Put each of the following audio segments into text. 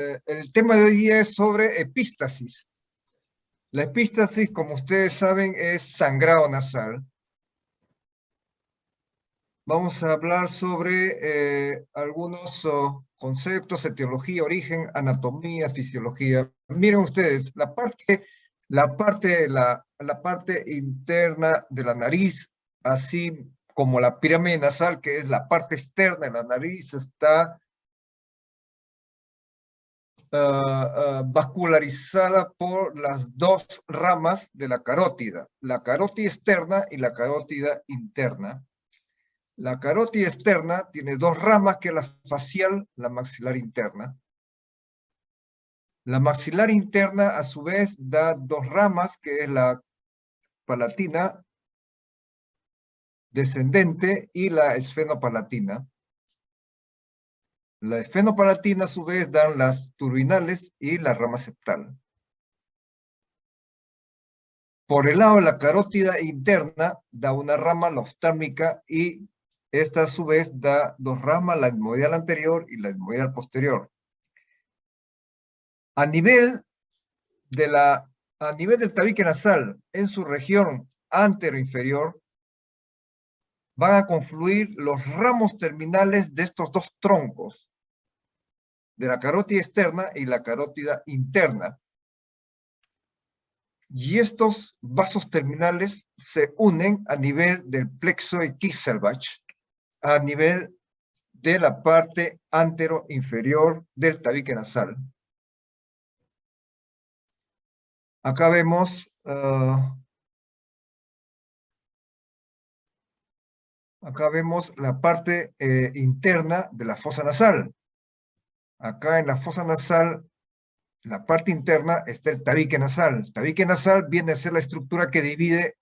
El tema de hoy día es sobre epístasis. La epístasis, como ustedes saben, es sangrado nasal. Vamos a hablar sobre algunos conceptos, etiología, origen, anatomía, fisiología. Miren ustedes, la parte interna de la nariz, así como la pirámide nasal, que es la parte externa de la nariz, está vascularizada por las dos ramas de la carótida externa y la carótida interna. La carótida externa tiene dos ramas, que es la facial, la maxilar interna. La maxilar interna, a su vez, da dos ramas, que es la palatina descendente y la esfenopalatina. La esfenopalatina, a su vez, dan las turbinales y la rama septal. Por el lado de la carótida interna, da una rama, la oftálmica, y esta a su vez da dos ramas, la etmoidal anterior y la etmoidal posterior. A nivel del tabique nasal, en su región antero-inferior, van a confluir los ramos terminales de estos dos troncos, de la carótida externa y la carótida interna. Y estos vasos terminales se unen a nivel del plexo de Kieselbach, a nivel de la parte antero-inferior del tabique nasal. Acá vemos la parte interna de la fosa nasal. Acá en la fosa nasal, la parte interna, está el tabique nasal. El tabique nasal viene a ser la estructura que divide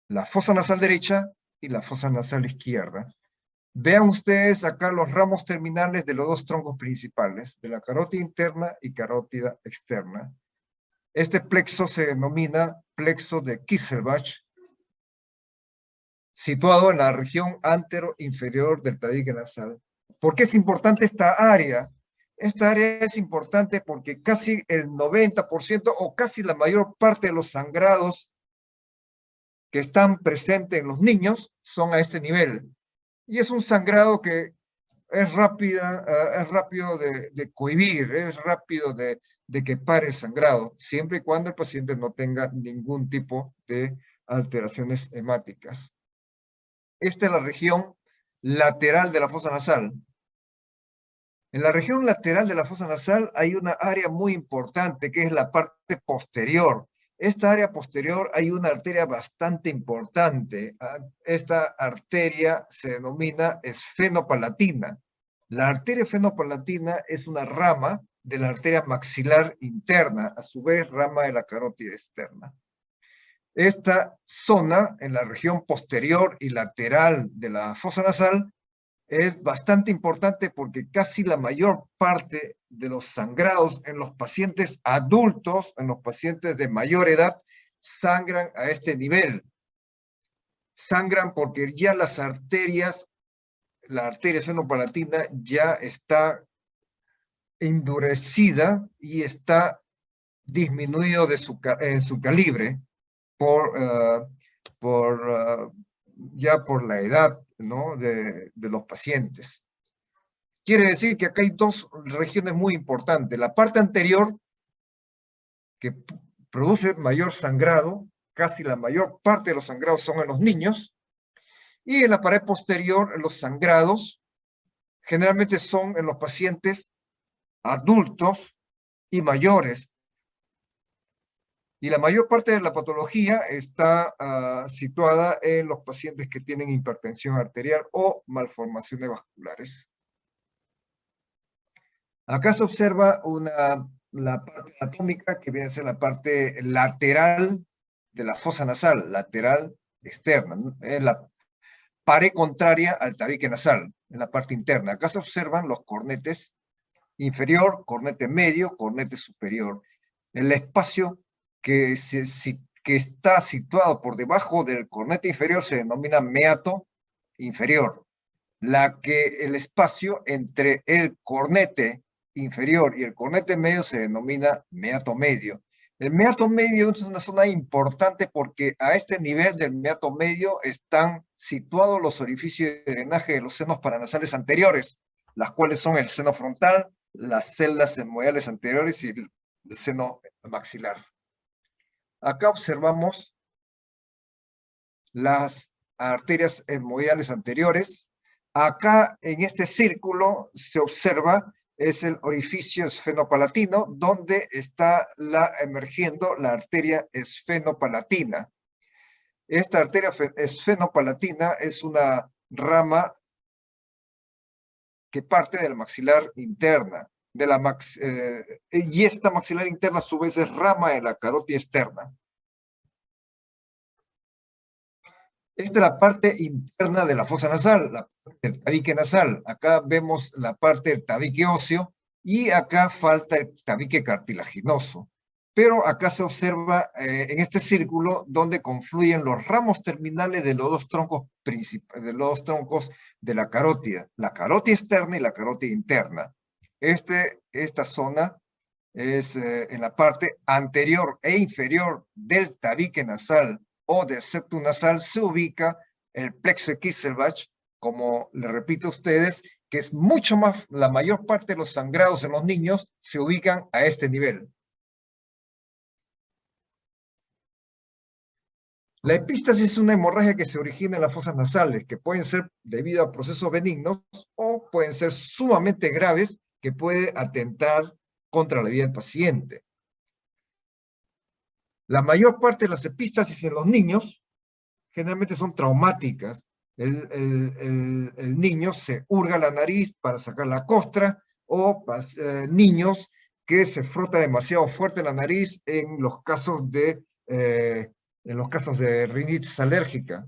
la fosa nasal derecha y la fosa nasal izquierda. Vean ustedes acá los ramos terminales de los dos troncos principales, de la carótida interna y carótida externa. Este plexo se denomina plexo de Kieselbach, situado en la región antero-inferior del tabique nasal. ¿Por qué es importante esta área? Esta área es importante porque casi el 90% o casi la mayor parte de los sangrados que están presentes en los niños son a este nivel. Y es un sangrado que es rápido de cohibir, es rápido de que pare el sangrado, siempre y cuando el paciente no tenga ningún tipo de alteraciones hemáticas. Esta es la región lateral de la fosa nasal. En la región lateral de la fosa nasal hay una área muy importante, que es la parte posterior. Esta área posterior hay una arteria bastante importante. Esta arteria se denomina esfenopalatina. La arteria esfenopalatina es una rama de la arteria maxilar interna, a su vez rama de la carótida externa. Esta zona, en la región posterior y lateral de la fosa nasal, es bastante importante porque casi la mayor parte de los sangrados en los pacientes adultos, en los pacientes de mayor edad, sangran a este nivel. Sangran porque ya las arterias, la arteria esfenopalatina ya está endurecida y está disminuido en su calibre ya por la edad, ¿no?, de los pacientes. Quiere decir que acá hay dos regiones muy importantes. La parte anterior, que produce mayor sangrado, casi la mayor parte de los sangrados son en los niños, y en la pared posterior, los sangrados generalmente son en los pacientes adultos y mayores. Y la mayor parte de la patología está situada en los pacientes que tienen hipertensión arterial o malformaciones vasculares. Acá se observa la parte anatómica, que viene a ser la parte lateral de la fosa nasal, lateral externa. Es la pared contraria al tabique nasal, en la parte interna. Acá se observan los cornetes inferior, cornete medio, cornete superior. El espacio que está situado por debajo del cornete inferior se denomina meato inferior. El espacio entre el cornete inferior y el cornete medio se denomina meato medio. El meato medio es una zona importante porque a este nivel del meato medio están situados los orificios de drenaje de los senos paranasales anteriores, las cuales son el seno frontal, las celdas etmoidales anteriores y el seno maxilar. Acá observamos las arterias etmoidales anteriores. Acá en este círculo se observa es el orificio esfenopalatino, donde está emergiendo la arteria esfenopalatina. Esta arteria esfenopalatina es una rama que parte de la maxilar interna, y esta maxilar interna a su vez es rama de la carótida externa. Esta es la parte interna de la fosa nasal, el tabique nasal. Acá vemos la parte del tabique óseo y acá falta el tabique cartilaginoso. Pero acá se observa en este círculo donde confluyen los ramos terminales de los dos troncos principales, de los dos troncos de la carótida externa y la carótida interna. Esta zona es en la parte anterior e inferior del tabique nasal o del septum nasal se ubica el plexo de Kisselbach, como le repito a ustedes, que es mucho más, la mayor parte de los sangrados en los niños se ubican a este nivel. La epístasis es una hemorragia que se origina en las fosas nasales, que pueden ser debido a procesos benignos o pueden ser sumamente graves, que puede atentar contra la vida del paciente. La mayor parte de las epístasis en los niños generalmente son traumáticas. El niño se hurga la nariz para sacar la costra, o niños que se frota demasiado fuerte la nariz en los casos de rinitis alérgica.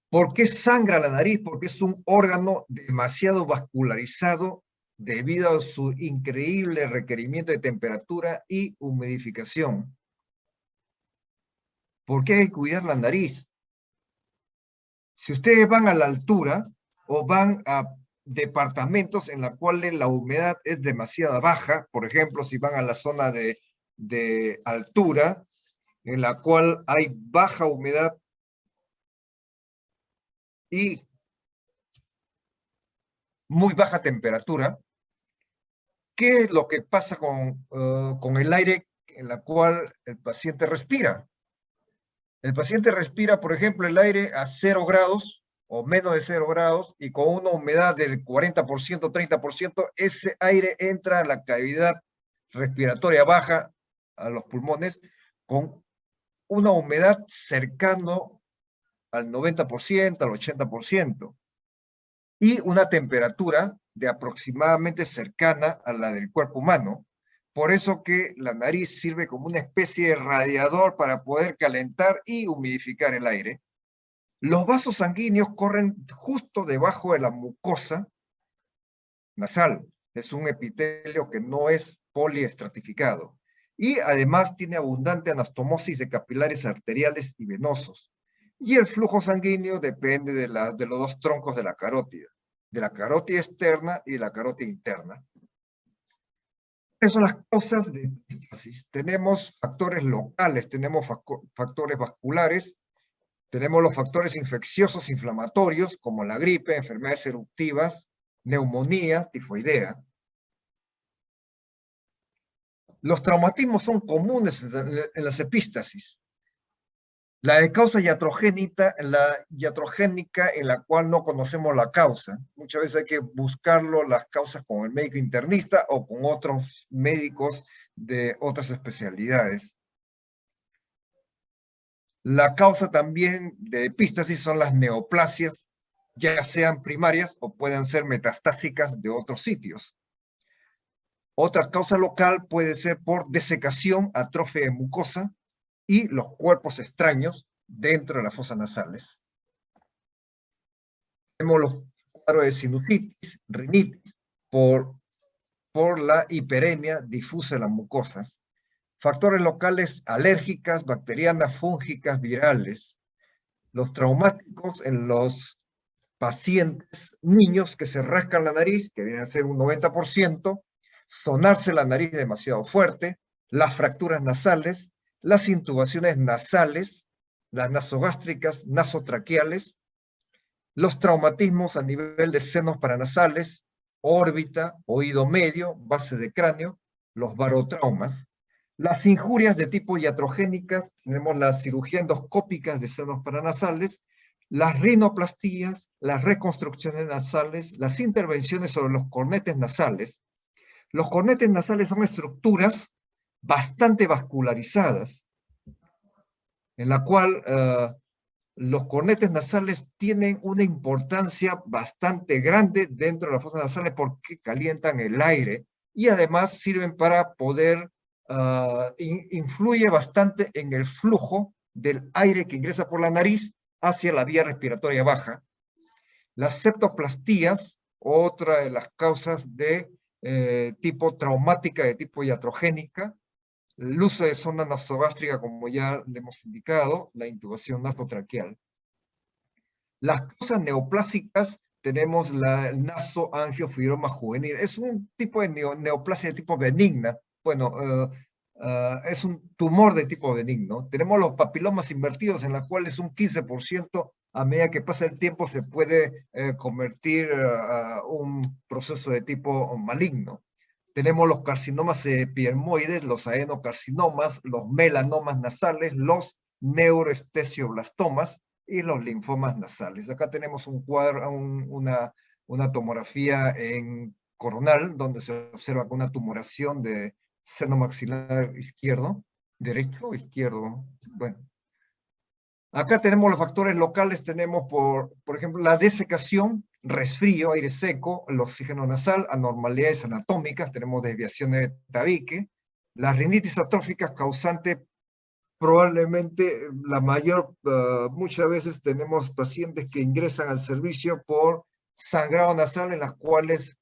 ¿Por qué sangra la nariz? Porque es un órgano demasiado vascularizado debido a su increíble requerimiento de temperatura y humidificación. ¿Por qué hay que cuidar la nariz? Si ustedes van a la altura o van a departamentos en los cuales la humedad es demasiado baja, por ejemplo, si van a la zona de altura, en la cual hay baja humedad y muy baja temperatura, ¿qué es lo que pasa con el aire en la cual el paciente respira? El paciente respira, por ejemplo, el aire a 0 grados o menos de 0 grados y con una humedad del 40%, 30%, ese aire entra a la cavidad respiratoria baja, a los pulmones, con una humedad cercano al 90%, al 80%, y una temperatura de aproximadamente cercana a la del cuerpo humano. Por eso que la nariz sirve como una especie de radiador para poder calentar y humidificar el aire. Los vasos sanguíneos corren justo debajo de la mucosa nasal. Es un epitelio que no es poliestratificado. Y además tiene abundante anastomosis de capilares arteriales y venosos. Y el flujo sanguíneo depende de los dos troncos de la carótida externa y de la carótida interna. ¿Cuáles son las causas de epístasis? Tenemos factores locales, tenemos factores vasculares, tenemos los factores infecciosos inflamatorios, como la gripe, enfermedades eruptivas, neumonía, tifoidea. Los traumatismos son comunes en las epístasis. La de causa iatrogénica, en la cual no conocemos la causa. Muchas veces hay que buscarlo, las causas, con el médico internista o con otros médicos de otras especialidades. La causa también de epístasis son las neoplasias, ya sean primarias o pueden ser metastásicas de otros sitios. Otra causa local puede ser por desecación, atrofia de mucosa y los cuerpos extraños dentro de las fosas nasales. Tenemos los cuadros de sinusitis, rinitis, por la hiperemia difusa de las mucosas. Factores locales alérgicas, bacterianas, fúngicas, virales. Los traumáticos en los pacientes, niños que se rascan la nariz, que viene a ser un 90%, sonarse la nariz demasiado fuerte, las fracturas nasales, las intubaciones nasales, las nasogástricas, nasotraqueales, los traumatismos a nivel de senos paranasales, órbita, oído medio, base de cráneo, los barotraumas. Las injurias de tipo iatrogénica, tenemos las cirugías endoscópicas de senos paranasales, las rinoplastías, las reconstrucciones nasales, las intervenciones sobre los cornetes nasales. Los cornetes nasales son estructuras bastante vascularizadas, en la cual los cornetes nasales tienen una importancia bastante grande dentro de las fosas nasales porque calientan el aire y además sirven para poder, influye bastante en el flujo del aire que ingresa por la nariz hacia la vía respiratoria baja. Las septoplastías, otra de las causas de tipo traumática, de tipo iatrogénica, el uso de sonda nasogástrica, como ya le hemos indicado, la intubación nasotraqueal. Las causas neoplásicas, tenemos el nasoangiofibroma juvenil. Es un tipo de neoplasia de tipo benigna. Bueno, es un tumor de tipo benigno. Tenemos los papilomas invertidos, en los cuales un 15% a medida que pasa el tiempo se puede convertir a un proceso de tipo maligno. Tenemos los carcinomas epidermoides, los adenocarcinomas, los melanomas nasales, los neuroestesioblastomas y los linfomas nasales. Acá tenemos un cuadro, una tomografía en coronal, donde se observa una tumoración de seno maxilar izquierdo, derecho o izquierdo. Bueno, acá tenemos los factores locales, tenemos por ejemplo la desecación, resfrío, aire seco, el oxígeno nasal, anormalidades anatómicas, tenemos desviaciones de tabique, la rinitis atrófica causante probablemente la mayor, muchas veces tenemos pacientes que ingresan al servicio por sangrado nasal en las cuales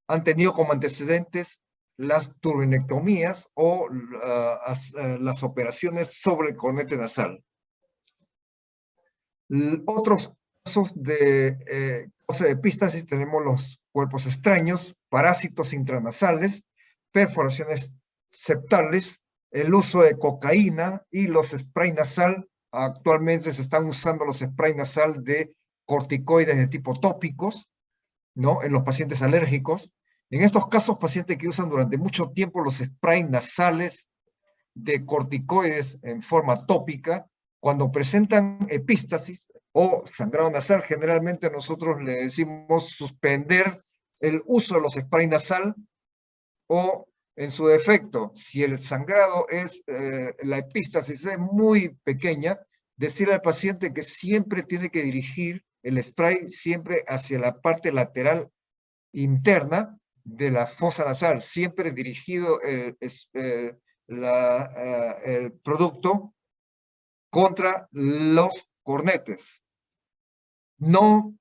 han tenido como antecedentes las turbinectomías o las operaciones sobre el nasal. Otros casos de causa de epístasis tenemos los cuerpos extraños, parásitos intranasales, perforaciones septales, el uso de cocaína y los spray nasal. Actualmente se están usando los spray nasal de corticoides de tipo tópicos, ¿no? En los pacientes alérgicos. En estos casos, pacientes que usan durante mucho tiempo los spray nasales de corticoides en forma tópica, cuando presentan epístasis o sangrado nasal, generalmente nosotros le decimos suspender el uso de los spray nasal o, en su defecto, si el sangrado es, la epístasis es muy pequeña, decirle al paciente que siempre tiene que dirigir el spray siempre hacia la parte lateral interna de la fosa nasal, siempre dirigido el producto contra los cornetes, no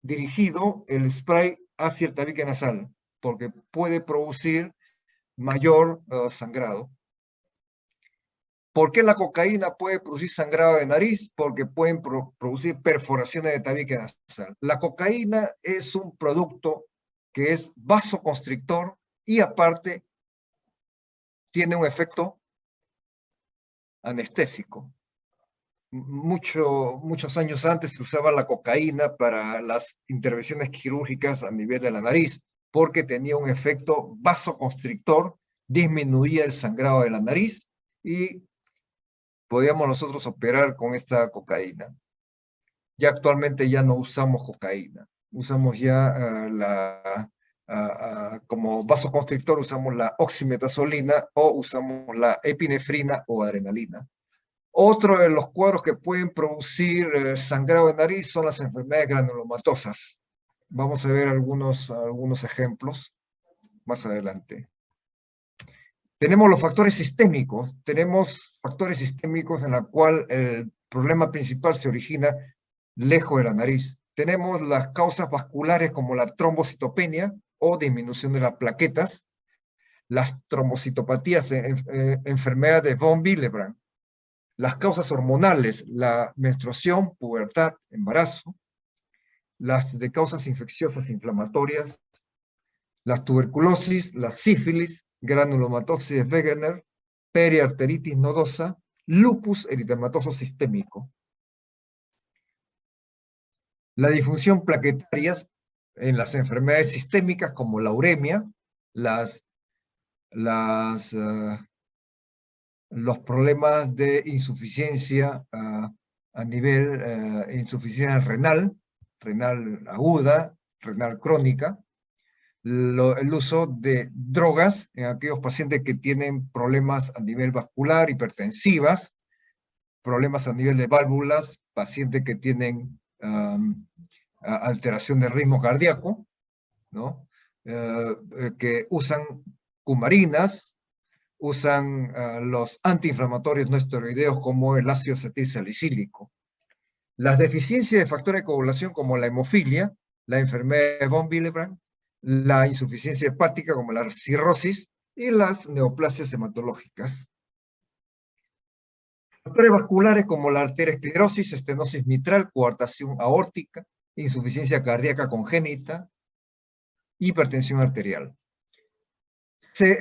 dirigido el spray hacia el tabique nasal, porque puede producir mayor sangrado. ¿Por qué la cocaína puede producir sangrado de nariz? Porque pueden producir perforaciones de tabique nasal. La cocaína es un producto que es vasoconstrictor y aparte tiene un efecto anestésico. Muchos años antes se usaba la cocaína para las intervenciones quirúrgicas a nivel de la nariz, porque tenía un efecto vasoconstrictor, disminuía el sangrado de la nariz y podíamos nosotros operar con esta cocaína. Ya actualmente ya no usamos cocaína, usamos ya como vasoconstrictor usamos la oximetazolina o usamos la epinefrina o adrenalina. Otro de los cuadros que pueden producir sangrado de nariz son las enfermedades granulomatosas. Vamos a ver algunos ejemplos más adelante. Tenemos los factores sistémicos. Tenemos factores sistémicos en la cual el problema principal se origina lejos de la nariz. Tenemos las causas vasculares como la trombocitopenia o disminución de las plaquetas, las trombocitopatías, enfermedad de von Willebrand, las causas hormonales, la menstruación, pubertad, embarazo, las de causas infecciosas inflamatorias, la tuberculosis, la sífilis, granulomatosis de Wegener, periarteritis nodosa, lupus eritematoso sistémico. La disfunción plaquetaria en las enfermedades sistémicas como la uremia, los problemas de insuficiencia a nivel insuficiencia renal aguda, renal crónica, el uso de drogas en aquellos pacientes que tienen problemas a nivel vascular, hipertensivas, problemas a nivel de válvulas, pacientes que tienen alteración del ritmo cardíaco, ¿no? Que usan cumarinas, usan los antiinflamatorios no esteroideos como el ácido acetilsalicílico. Las deficiencias de factores de coagulación como la hemofilia, la enfermedad de von Willebrand, la insuficiencia hepática como la cirrosis y las neoplasias hematológicas. Factores vasculares como la arteriosclerosis, estenosis mitral, coartación aórtica, insuficiencia cardíaca congénita, hipertensión arterial.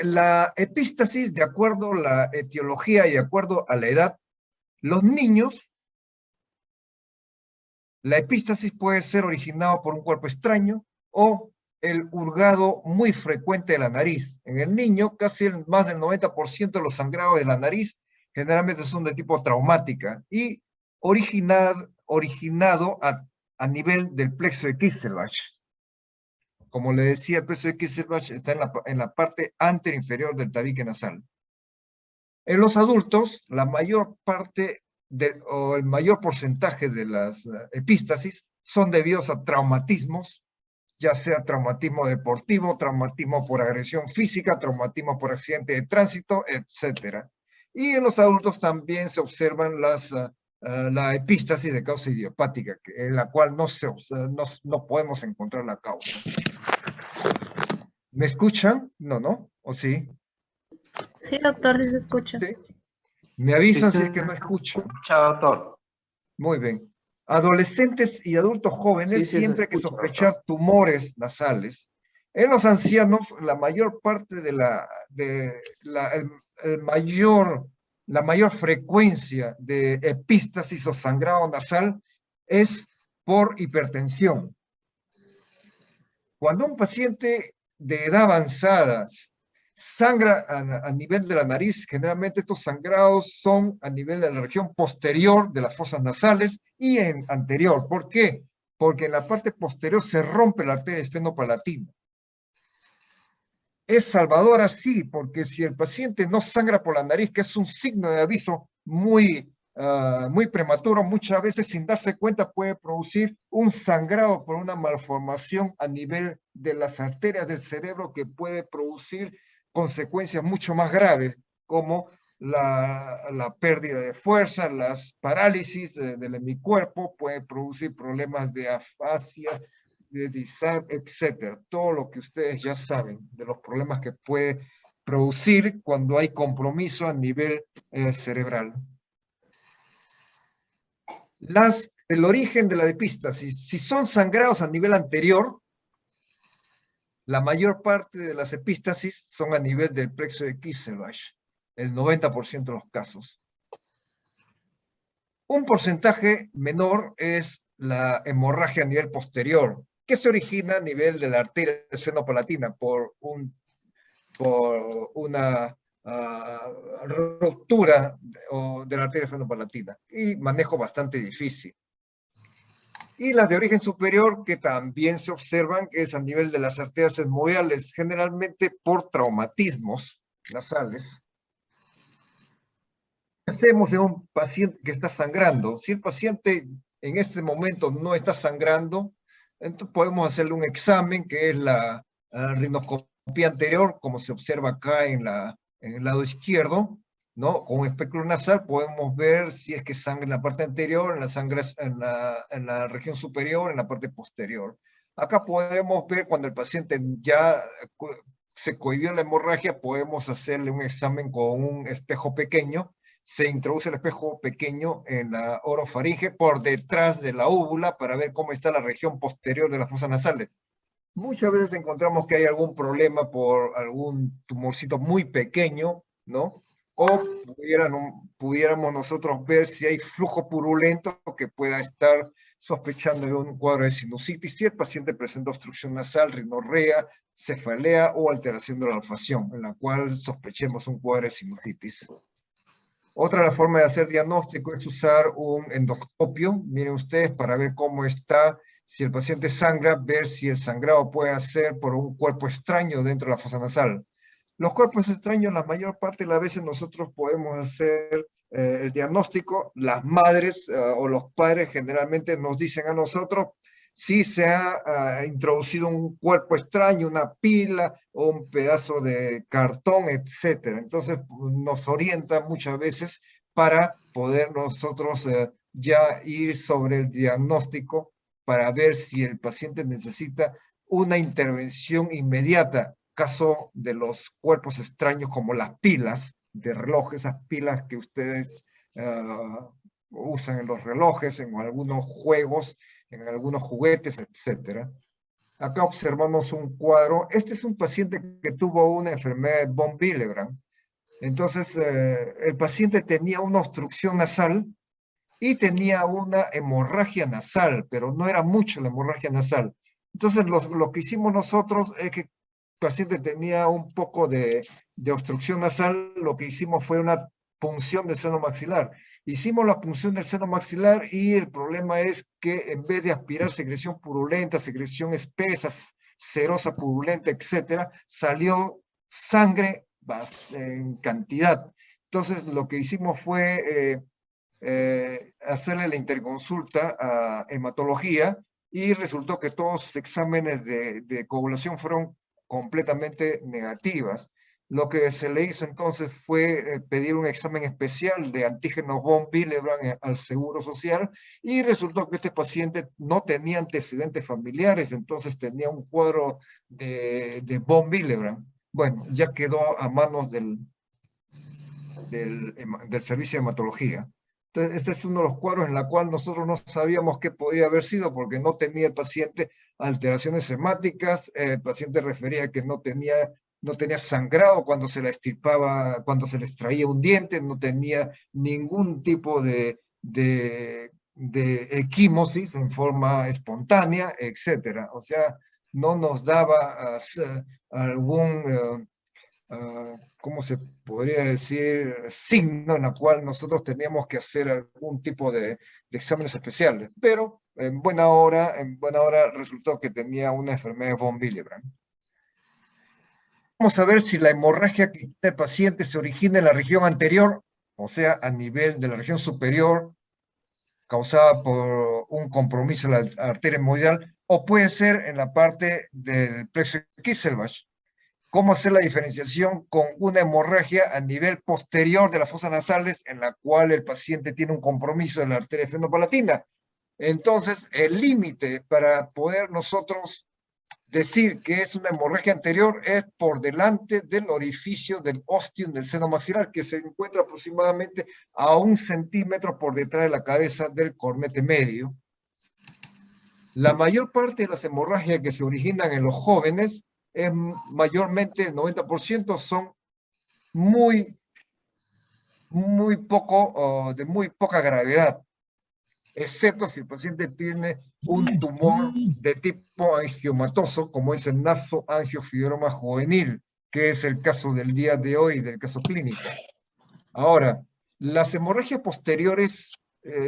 La epístasis, de acuerdo a la etiología y de acuerdo a la edad, los niños, la epístasis puede ser originada por un cuerpo extraño o el hurgado muy frecuente de la nariz. En el niño, casi más del 90% de los sangrados de la nariz generalmente son de tipo traumática y originado a nivel del plexo de Kisselbach. Como le decía, el plexo de Kisselbach está en la parte anteroinferior del tabique nasal. En los adultos, la mayor parte o el mayor porcentaje de las epístasis son debidos a traumatismos, ya sea traumatismo deportivo, traumatismo por agresión física, traumatismo por accidente de tránsito, etc. Y en los adultos también se observan la epístasis de causa idiopática, en la cual no podemos encontrar la causa. ¿Me escuchan? No, ¿o sí? Sí, doctor, sí se escucha. ¿Sí? Me avisan si es que no escuchan. Escucha, doctor. Muy bien. Adolescentes y adultos jóvenes, siempre hay que sospechar tumores nasales. En los ancianos, la mayor parte de la mayor frecuencia de epístasis o sangrado nasal es por hipertensión. Cuando un paciente de edad avanzada sangra a nivel de la nariz, generalmente estos sangrados son a nivel de la región posterior de las fosas nasales y en anterior. ¿Por qué? Porque en la parte posterior se rompe la arteria esfenopalatina. Es salvadora, sí, porque si el paciente no sangra por la nariz, que es un signo de aviso muy prematuro, muchas veces sin darse cuenta puede producir un sangrado por una malformación a nivel de las arterias del cerebro que puede producir consecuencias mucho más graves, como la pérdida de fuerza, las parálisis del hemicuerpo, puede producir problemas de afasias, de DISAR, etcétera. Todo lo que ustedes ya saben de los problemas que puede producir cuando hay compromiso a nivel cerebral. El origen de la epístasis, si son sangrados a nivel anterior, la mayor parte de las epístasis son a nivel del plexo de Kisselbach, el 90% de los casos. Un porcentaje menor es la hemorragia a nivel posterior, que se origina a nivel de la arteria esfenopalatina por una ruptura de la arteria esfenopalatina y manejo bastante difícil. Y las de origen superior, que también se observan, que es a nivel de las arterias esmoviales, generalmente por traumatismos nasales. ¿Qué hacemos en un paciente que está sangrando? Si el paciente en este momento no está sangrando, entonces podemos hacerle un examen que es la rinoscopía anterior, como se observa acá en el lado izquierdo, ¿no? Con un espectro nasal podemos ver si es que sangra en la parte anterior, en la región superior, en la parte posterior. Acá podemos ver cuando el paciente ya se cohibió la hemorragia, podemos hacerle un examen con un espejo pequeño, se introduce el espejo pequeño en la orofaringe por detrás de la úvula para ver cómo está la región posterior de las fosas nasales. Muchas veces encontramos que hay algún problema por algún tumorcito muy pequeño, ¿no? O pudiéramos nosotros ver si hay flujo purulento que pueda estar sospechando de un cuadro de sinusitis si el paciente presenta obstrucción nasal, rinorrea, cefalea o alteración de la olfacción, en la cual sospechemos un cuadro de sinusitis. Otra de las formas de hacer diagnóstico es usar un endoscopio, miren ustedes, para ver cómo está, si el paciente sangra, ver si el sangrado puede ser por un cuerpo extraño dentro de la fosa nasal. Los cuerpos extraños, la mayor parte de las veces nosotros podemos hacer el diagnóstico, las madres o los padres generalmente nos dicen a nosotros si se ha introducido un cuerpo extraño, una pila o un pedazo de cartón, etcétera. Entonces nos orienta muchas veces para poder nosotros ya ir sobre el diagnóstico para ver si el paciente necesita una intervención inmediata. Caso de los cuerpos extraños como las pilas de relojes, esas pilas que ustedes usan en los relojes, en algunos juegos, en algunos juguetes, etcétera. Acá observamos un cuadro. Este es un paciente que tuvo una enfermedad de von Willebrand. Entonces, el paciente tenía una obstrucción nasal y tenía una hemorragia nasal, pero no era mucho la hemorragia nasal. Entonces, lo que hicimos nosotros es que el paciente tenía un poco de obstrucción nasal, lo que hicimos fue una punción del seno maxilar. Hicimos la punción del seno maxilar y el problema es que en vez de aspirar secreción purulenta, secreción espesa, serosa purulenta, etcétera, salió sangre en cantidad. Entonces, lo que hicimos fue hacerle la interconsulta a hematología y resultó que todos los exámenes de coagulación fueron completamente negativas. Lo que se le hizo entonces fue pedir un examen especial de antígenos von Willebrand al Seguro Social y resultó que este paciente no tenía antecedentes familiares, entonces tenía un cuadro de von Willebrand. Bueno, ya quedó a manos del servicio de hematología. Entonces, este es uno de los cuadros en el cual nosotros no sabíamos qué podría haber sido porque no tenía el paciente alteraciones hemáticas, el paciente refería que no tenía sangrado cuando se le extirpaba, cuando se le extraía un diente, no tenía ningún tipo de equimosis en forma espontánea, etcétera. O sea, no nos daba algún ¿cómo se podría decir? Signo en la cual nosotros teníamos que hacer algún tipo de exámenes especiales. Pero en buena hora resultó que tenía una enfermedad de von Willebrand. Vamos a ver si la hemorragia que tiene el paciente se origina en la región anterior, o sea, a nivel de la región superior, causada por un compromiso de la arteria hemorroidal, o puede ser en la parte del plexo de Kisselbach. ¿Cómo hacer la diferenciación con una hemorragia a nivel posterior de las fosas nasales en la cual el paciente tiene un compromiso de la arteria efenopalatina? Entonces, el límite para poder nosotros decir que es una hemorragia anterior es por delante del orificio del ostium del seno maxilar, que se encuentra aproximadamente a 1 centímetro por detrás de la cabeza del cornete medio. La mayor parte de las hemorragias que se originan en los jóvenes es mayormente, el 90% son muy poco, de muy poca gravedad, excepto si el paciente tiene un tumor de tipo angiomatoso, como es el nasoangiofibroma juvenil, que es el caso del día de hoy, del caso clínico. Ahora, las hemorragias posteriores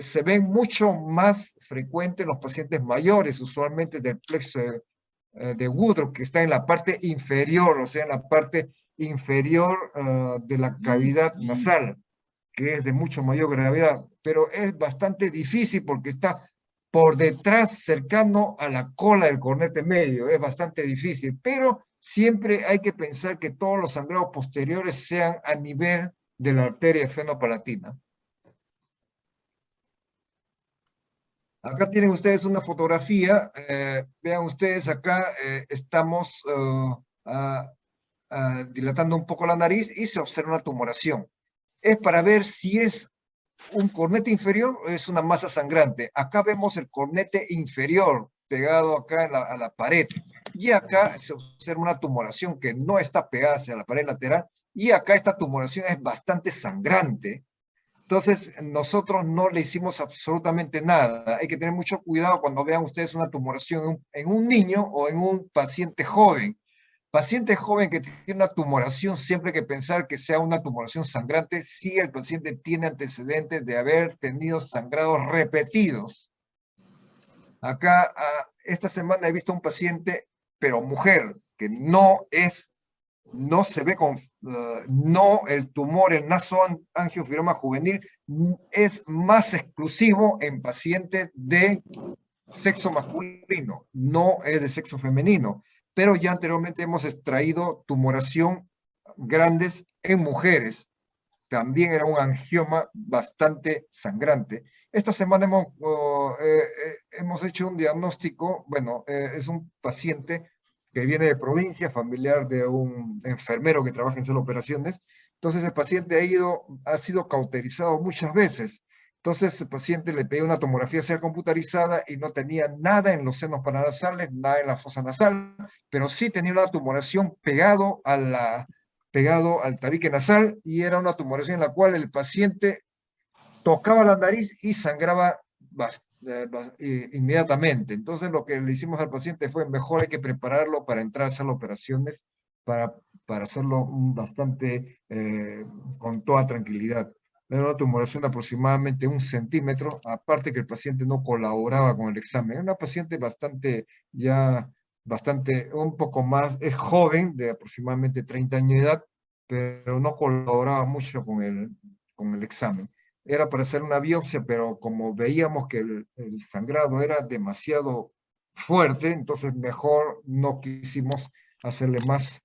se ven mucho más frecuentes en los pacientes mayores, usualmente del plexo de Woodruff, que está en la parte inferior, o sea, en la parte inferior de la cavidad nasal, que es de mucho mayor gravedad, pero es bastante difícil porque está por detrás, cercano a la cola del cornete medio, es bastante difícil, pero siempre hay que pensar que todos los sangrados posteriores sean a nivel de la arteria efenopalatina. Acá tienen ustedes una fotografía, vean ustedes acá, estamos dilatando un poco la nariz y se observa una tumoración. es para ver si es un cornete inferior o es una masa sangrante. Acá vemos el cornete inferior pegado acá a la pared. Y acá se observa una tumoración que no está pegada hacia la pared lateral. Y acá esta tumoración es bastante sangrante. Entonces, nosotros no le hicimos absolutamente nada. Hay que tener mucho cuidado cuando vean ustedes una tumoración en un niño o en un paciente joven. Paciente joven que tiene una tumoración, siempre hay que pensar que sea una tumoración sangrante si el paciente tiene antecedentes de haber tenido sangrados repetidos. Acá, esta semana he visto un paciente, pero mujer, que no se ve con, no el tumor, el nasoangiofibroma juvenil, es más exclusivo en pacientes de sexo masculino, no es de sexo femenino, pero ya anteriormente hemos extraído tumoración grandes en mujeres. También era un angioma bastante sangrante. Esta semana hemos hecho un diagnóstico, bueno, es un paciente que viene de provincia, familiar de un enfermero que trabaja en sala de operaciones. Entonces el paciente ha sido cauterizado muchas veces. Entonces el paciente le pedía una tomografía ser computarizada y no tenía nada en los senos paranasales, nada en la fosa nasal, pero sí tenía una tumoración pegado al tabique nasal y era una tumoración en la cual el paciente tocaba la nariz y sangraba inmediatamente. Entonces lo que le hicimos al paciente fue mejor hay que prepararlo para entrar a hacer las operaciones para, para hacerlo bastante con toda tranquilidad. Era una tumoración de aproximadamente 1 centímetro, aparte que el paciente no colaboraba con el examen. Era una paciente bastante, un poco más, es joven, de aproximadamente 30 años de edad, pero no colaboraba mucho con el examen. Era para hacer una biopsia, pero como veíamos que el sangrado era demasiado fuerte, entonces mejor no quisimos hacerle más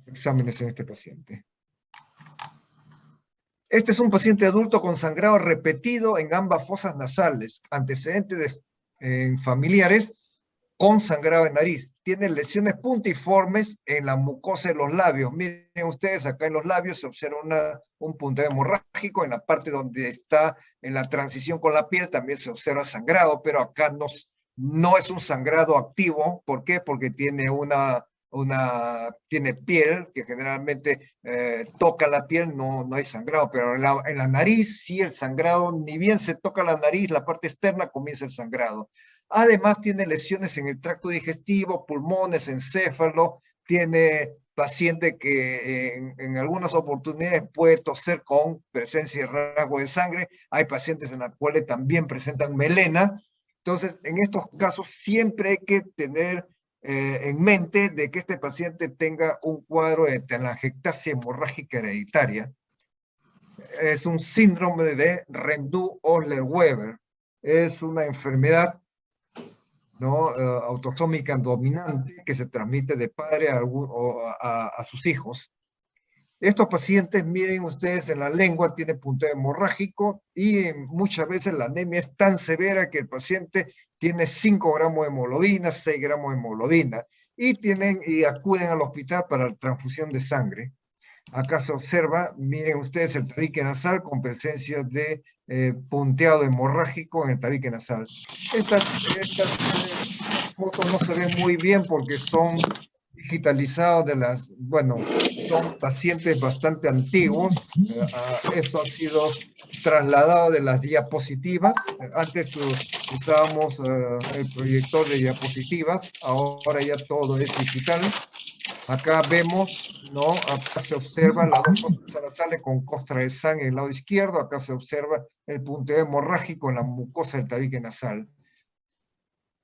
exámenes en este paciente. Este es un paciente adulto con sangrado repetido en ambas fosas nasales, antecedentes en familiares con sangrado de nariz. Tiene lesiones puntiformes en la mucosa de los labios. Miren ustedes, acá en los labios se observa un punteo hemorrágico, en la parte donde está en la transición con la piel también se observa sangrado, pero acá no es un sangrado activo. ¿Por qué? Porque tiene tiene piel, que generalmente toca la piel, no hay sangrado, pero en la nariz sí el sangrado, ni bien se toca la nariz, la parte externa comienza el sangrado. Además tiene lesiones en el tracto digestivo, pulmones, encéfalo, tiene paciente que en algunas oportunidades puede toser con presencia de rasgo de sangre, hay pacientes en los cuales también presentan melena. Entonces, en estos casos siempre hay que tener en mente de que este paciente tenga un cuadro de telangiectasia hemorrágica hereditaria. Es un síndrome de Rendu-Osler-Weber. Es una enfermedad, ¿no? Autosómica dominante que se transmite de padre a sus hijos. Estos pacientes, miren ustedes, en la lengua tiene punteo hemorrágico y muchas veces la anemia es tan severa que el paciente tiene 5 gramos de hemoglobina, 6 gramos de hemoglobina y acuden al hospital para la transfusión de sangre. Acá se observa, miren ustedes, el tabique nasal con presencia de punteado hemorrágico en el tabique nasal. Estas fotos no se ven muy bien porque son digitalizados son pacientes bastante antiguos. Esto ha sido trasladado de las diapositivas. Antes usábamos el proyector de diapositivas, ahora ya todo es digital. Acá vemos, ¿no? Acá se observan las dos fosas nasales con costra de sangre en el lado izquierdo, acá se observa el punteo hemorrágico en la mucosa del tabique nasal.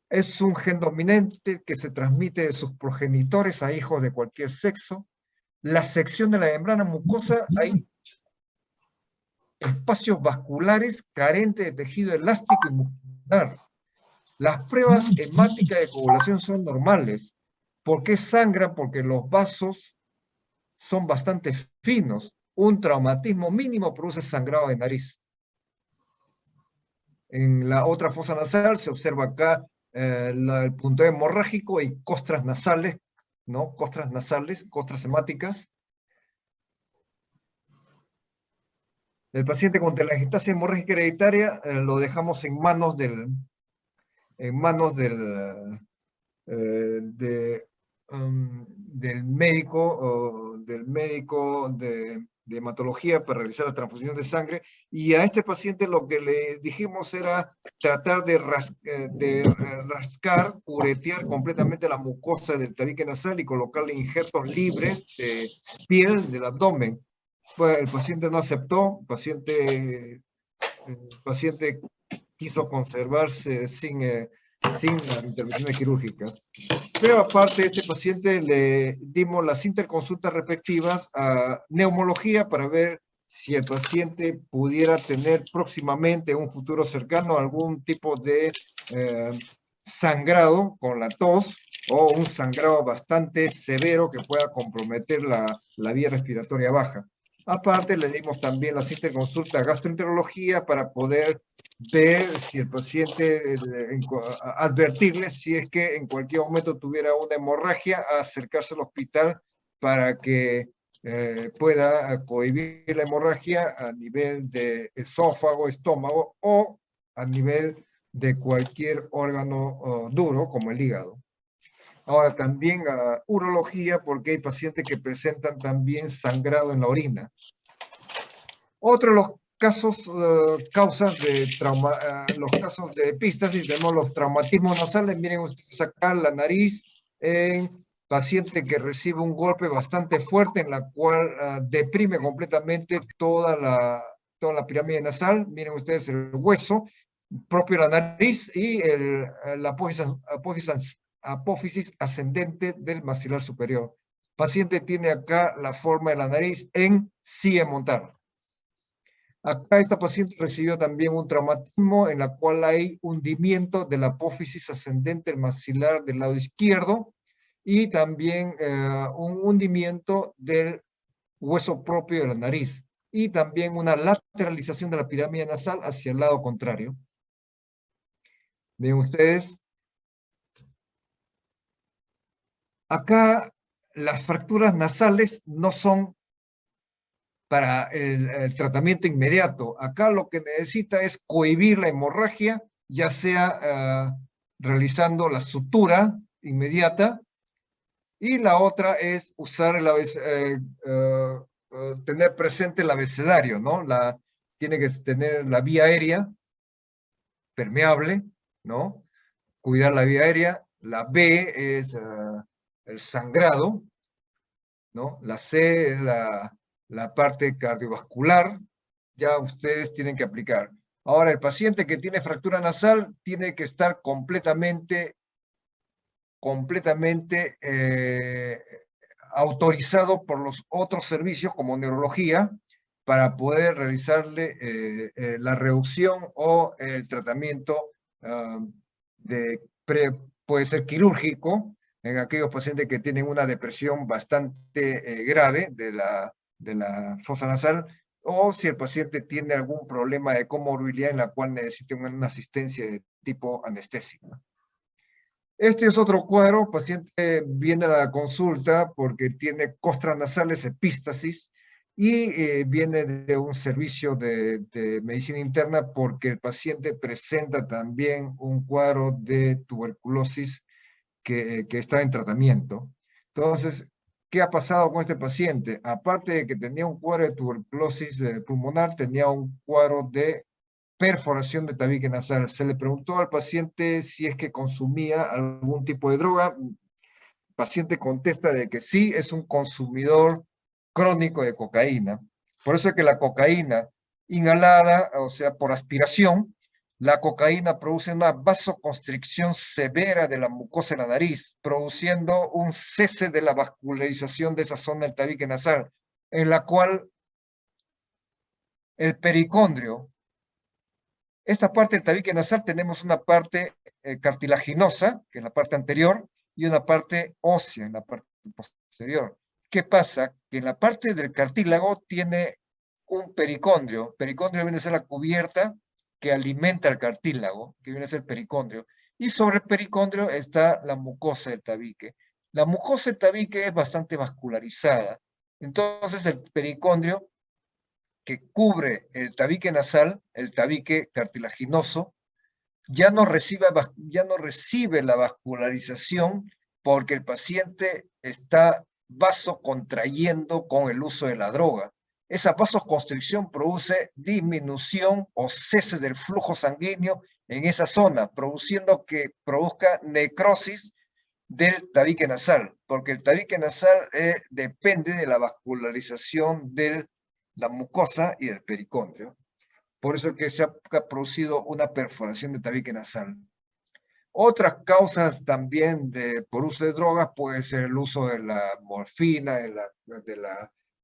Es un gen dominante que se transmite de sus progenitores a hijos de cualquier sexo. La sección de la membrana mucosa, hay espacios vasculares carentes de tejido elástico y muscular. Las pruebas hemáticas de coagulación son normales. ¿Por qué sangra? Porque los vasos son bastante finos. Un traumatismo mínimo produce sangrado de nariz. En la otra fosa nasal se observa acá el punteo hemorrágico y costras nasales, ¿no? Costras nasales, costras hemáticas. El paciente con telangiectasia hemorrágica hereditaria lo dejamos en manos del médico de hematología para realizar la transfusión de sangre, y a este paciente lo que le dijimos era tratar de rascar, curetear completamente la mucosa del tabique nasal y colocarle injertos libres de piel del abdomen. Pues el paciente no aceptó, el paciente quiso conservarse sin las intervenciones quirúrgicas. Pero aparte, a este paciente le dimos las interconsultas respectivas a neumología para ver si el paciente pudiera tener próximamente, en un futuro cercano, algún tipo de sangrado con la tos o un sangrado bastante severo que pueda comprometer la vía respiratoria baja. Aparte, le dimos también las interconsultas a gastroenterología para poder ver si el paciente, advertirle si es que en cualquier momento tuviera una hemorragia, acercarse al hospital para que pueda cohibir la hemorragia a nivel de esófago, estómago o a nivel de cualquier órgano duro como el hígado. Ahora también a urología, porque hay pacientes que presentan también sangrado en la orina. Otro de los casos, causas de trauma, los casos de epístasis, tenemos los traumatismos nasales. Miren ustedes acá la nariz en paciente que recibe un golpe bastante fuerte en la cual deprime completamente toda la pirámide nasal. Miren ustedes el hueso propio de la nariz y la apófisis ascendente del maxilar superior. Paciente tiene acá la forma de la nariz en silla montada. Acá esta paciente recibió también un traumatismo en la cual hay hundimiento de la apófisis ascendente del maxilar del lado izquierdo y también un hundimiento del hueso propio de la nariz y también una lateralización de la pirámide nasal hacia el lado contrario. Ven ustedes. Acá las fracturas nasales no son para el tratamiento inmediato. Acá lo que necesita es cohibir la hemorragia, ya sea realizando la sutura inmediata, y la otra es usar tener presente el abecedario, ¿no? Tiene que tener la vía aérea permeable, ¿no? Cuidar la vía aérea. La B es el sangrado, ¿no? La C es la parte cardiovascular, ya ustedes tienen que aplicar. Ahora, el paciente que tiene fractura nasal tiene que estar completamente autorizado por los otros servicios como neurología para poder realizarle la reducción o el tratamiento puede ser quirúrgico en aquellos pacientes que tienen una depresión bastante grave de la fosa nasal, o si el paciente tiene algún problema de comorbilidad en la cual necesite una asistencia de tipo anestésico. Este es otro cuadro, paciente viene a la consulta porque tiene costras nasales, epístasis, y viene de un servicio de medicina interna porque el paciente presenta también un cuadro de tuberculosis que está en tratamiento. Entonces, ¿qué ha pasado con este paciente? Aparte de que tenía un cuadro de tuberculosis pulmonar, tenía un cuadro de perforación de tabique nasal. Se le preguntó al paciente si es que consumía algún tipo de droga. El paciente contesta de que sí, es un consumidor crónico de cocaína. Por eso es que la cocaína inhalada, o sea, por aspiración, la cocaína produce una vasoconstricción severa de la mucosa de la nariz, produciendo un cese de la vascularización de esa zona del tabique nasal, en la cual el pericondrio, esta parte del tabique nasal, tenemos una parte cartilaginosa, que es la parte anterior, y una parte ósea en la parte posterior. ¿Qué pasa? Que en la parte del cartílago tiene un pericondrio. Pericondrio viene a ser la cubierta que alimenta el cartílago, que viene a ser pericondrio. Y sobre el pericondrio está la mucosa del tabique. La mucosa del tabique es bastante vascularizada. Entonces el pericondrio que cubre el tabique nasal, el tabique cartilaginoso, ya no recibe la vascularización porque el paciente está vasocontrayendo con el uso de la droga. Esa vasoconstricción produce disminución o cese del flujo sanguíneo en esa zona, produzca necrosis del tabique nasal, porque el tabique nasal depende de la vascularización de la mucosa y del pericondrio. Por eso es que se ha producido una perforación de tabique nasal. Otras causas también por uso de drogas puede ser el uso de la morfina,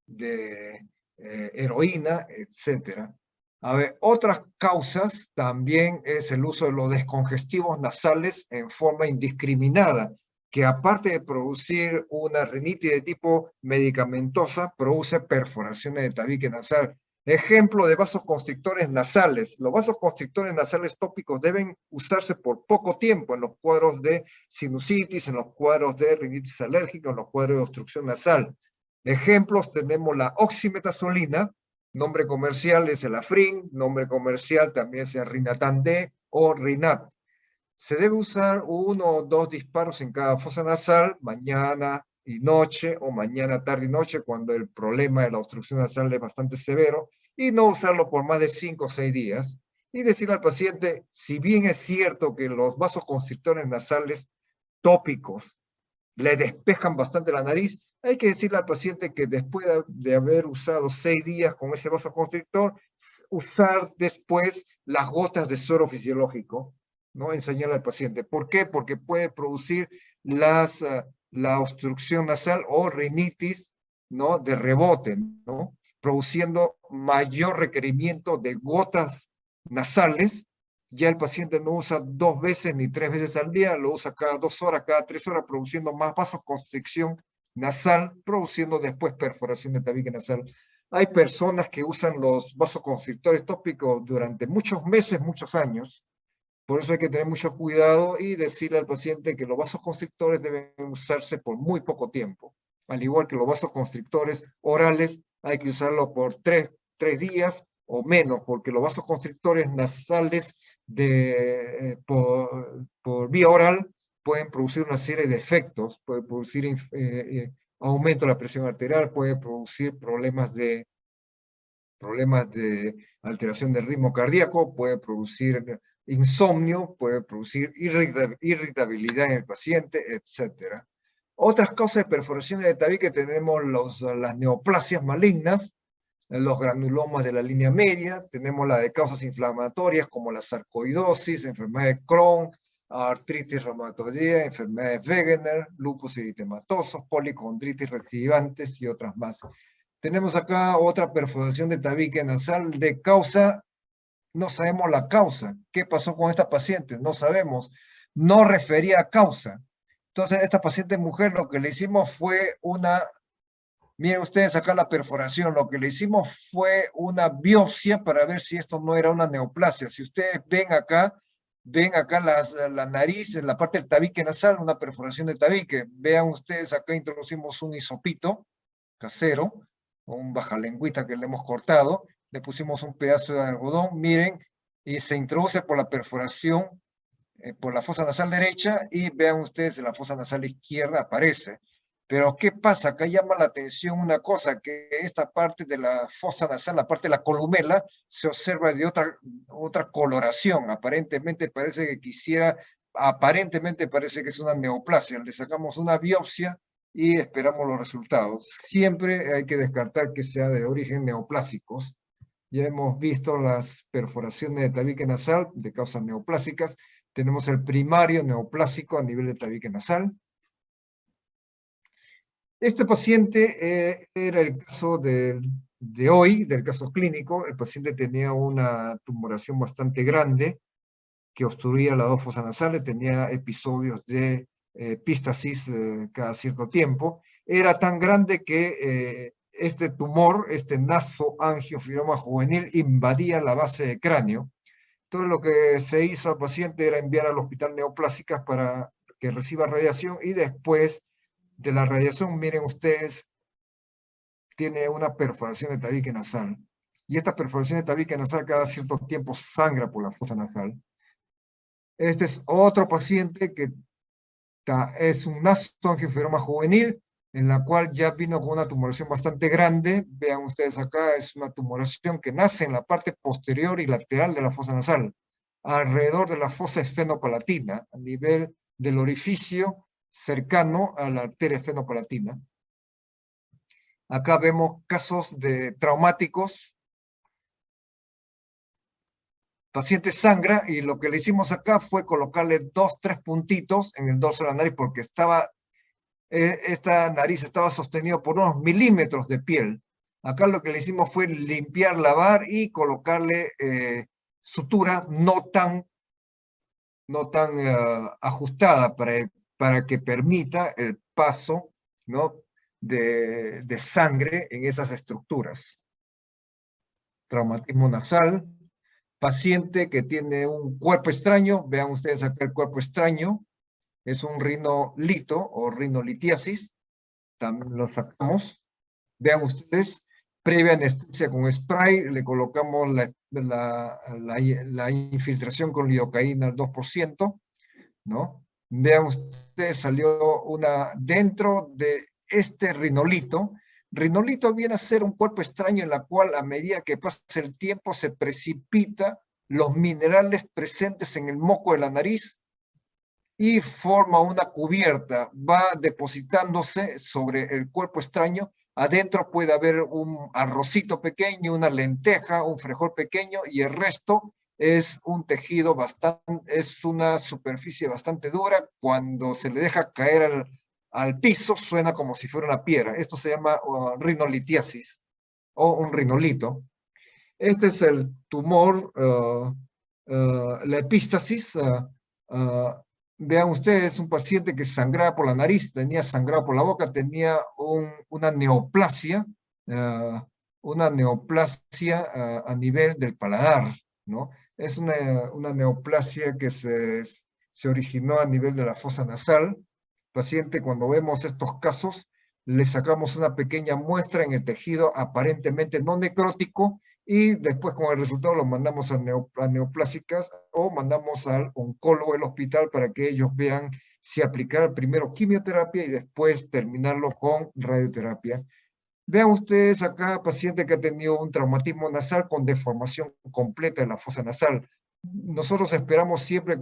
de heroína, etc. A ver, otras causas también es el uso de los descongestivos nasales en forma indiscriminada, que aparte de producir una rinitis de tipo medicamentosa, produce perforaciones de tabique nasal. Ejemplo de vasoconstrictores nasales. Los vasoconstrictores nasales tópicos deben usarse por poco tiempo en los cuadros de sinusitis, en los cuadros de rinitis alérgica, en los cuadros de obstrucción nasal. Ejemplos tenemos la oximetazolina, nombre comercial es el Afrin, nombre comercial también es el Rinatan D o Rinat. Se debe usar 1 o 2 disparos en cada fosa nasal, mañana y noche, o mañana, tarde y noche, cuando el problema de la obstrucción nasal es bastante severo, y no usarlo por más de 5 o 6 días. Y decirle al paciente, si bien es cierto que los vasoconstrictores nasales tópicos le despejan bastante la nariz, hay que decirle al paciente que después de haber usado 6 días con ese vasoconstrictor, usar después las gotas de suero fisiológico, ¿no? Enseñarle al paciente. ¿Por qué? Porque puede producir la obstrucción nasal o rinitis, ¿no? De rebote, ¿no? Produciendo mayor requerimiento de gotas nasales. Ya el paciente no usa 2 veces ni 3 veces al día, lo usa cada 2 horas, cada 3 horas, produciendo más vasoconstricción nasal, produciendo después perforación de tabique nasal. Hay personas que usan los vasoconstrictores tópicos durante muchos meses, muchos años. Por eso hay que tener mucho cuidado y decirle al paciente que los vasoconstrictores deben usarse por muy poco tiempo. Al igual que los vasoconstrictores orales, hay que usarlo por 3 días o menos, porque los vasoconstrictores nasales por vía oral pueden producir una serie de efectos, puede producir aumento de la presión arterial, puede producir problemas de alteración del ritmo cardíaco, puede producir insomnio, puede producir irritabilidad en el paciente, etc. Otras causas de perforaciones de tabique tenemos las neoplasias malignas, los granulomas de la línea media, tenemos la de causas inflamatorias como la sarcoidosis, enfermedad de Crohn, artritis reumatoidea, enfermedad de Wegener, lupus eritematoso, policondritis reactivantes y otras más. Tenemos acá otra perforación de tabique nasal de causa, no sabemos la causa. ¿Qué pasó con esta paciente? No sabemos. No refería a causa. Entonces, esta paciente mujer, lo que le hicimos fue miren ustedes acá la perforación, lo que le hicimos fue una biopsia para ver si esto no era una neoplasia. Si ustedes ven acá la nariz, en la parte del tabique nasal, una perforación de tabique. Vean ustedes, acá introducimos un hisopito casero, o un bajalengüita que le hemos cortado, le pusimos un pedazo de algodón, miren, y se introduce por la perforación, por la fosa nasal derecha, y vean ustedes en la fosa nasal izquierda aparece. Pero ¿qué pasa? Acá llama la atención una cosa, que esta parte de la fosa nasal, la parte de la columela, se observa de otra coloración. Aparentemente parece que es una neoplasia. Le sacamos una biopsia y esperamos los resultados. Siempre hay que descartar que sea de origen neoplásicos. Ya hemos visto las perforaciones de tabique nasal de causas neoplásicas. Tenemos el primario neoplásico a nivel de tabique nasal. Este paciente era el caso de hoy, del caso clínico. El paciente tenía una tumoración bastante grande que obstruía las 2 fosas nasales, tenía episodios de epístasis cada cierto tiempo. Era tan grande que este tumor, este nasoangiofibroma juvenil, invadía la base del cráneo. Entonces lo que se hizo al paciente era enviar al hospital neoplásicas para que reciba radiación, y después de la radiación, miren ustedes, tiene una perforación de tabique nasal. y esta perforación de tabique nasal cada cierto tiempo sangra por la fosa nasal. Este es otro paciente que es un nasoangiosperma juvenil, en la cual ya vino con una tumoración bastante grande. Vean ustedes acá, es una tumoración que nace en la parte posterior y lateral de la fosa nasal, alrededor de la fosa esfenopalatina, a nivel del orificio cercano a la arteria esfenopalatina. Acá vemos casos de traumáticos. Paciente sangra y lo que le hicimos acá fue colocarle 2, 3 puntitos en el dorso de la nariz porque esta nariz estaba sostenida por unos milímetros de piel. Acá lo que le hicimos fue limpiar, lavar y colocarle sutura no tan ajustada para que permita el paso, ¿no?, de sangre en esas estructuras. Traumatismo nasal. Paciente que tiene un cuerpo extraño, vean ustedes acá el cuerpo extraño, es un rinolito o rinolitiasis, también lo sacamos. Vean ustedes, previa anestesia con spray, le colocamos la infiltración con lidocaína al 2%, ¿no? Vean ustedes, salió una dentro de este rinolito. Rinolito viene a ser un cuerpo extraño en la cual a medida que pasa el tiempo se precipita los minerales presentes en el moco de la nariz y forma una cubierta, va depositándose sobre el cuerpo extraño. Adentro puede haber un arrocito pequeño, una lenteja, un frijol pequeño y el resto es un tejido es una superficie bastante dura. Cuando se le deja caer al piso suena como si fuera una piedra. Esto se llama rinolitiasis o un rinolito. Este es el tumor, la epístasis. Vean ustedes, un paciente que sangraba por la nariz, tenía sangrado por la boca, tenía una neoplasia a nivel del paladar, ¿no? Es una neoplasia que se originó a nivel de la fosa nasal. Paciente, cuando vemos estos casos, le sacamos una pequeña muestra en el tejido aparentemente no necrótico y después con el resultado lo mandamos a neoplásicas o mandamos al oncólogo del hospital para que ellos vean si aplicar primero quimioterapia y después terminarlo con radioterapia. Vean ustedes acá, paciente que ha tenido un traumatismo nasal con deformación completa de la fosa nasal. Nosotros esperamos siempre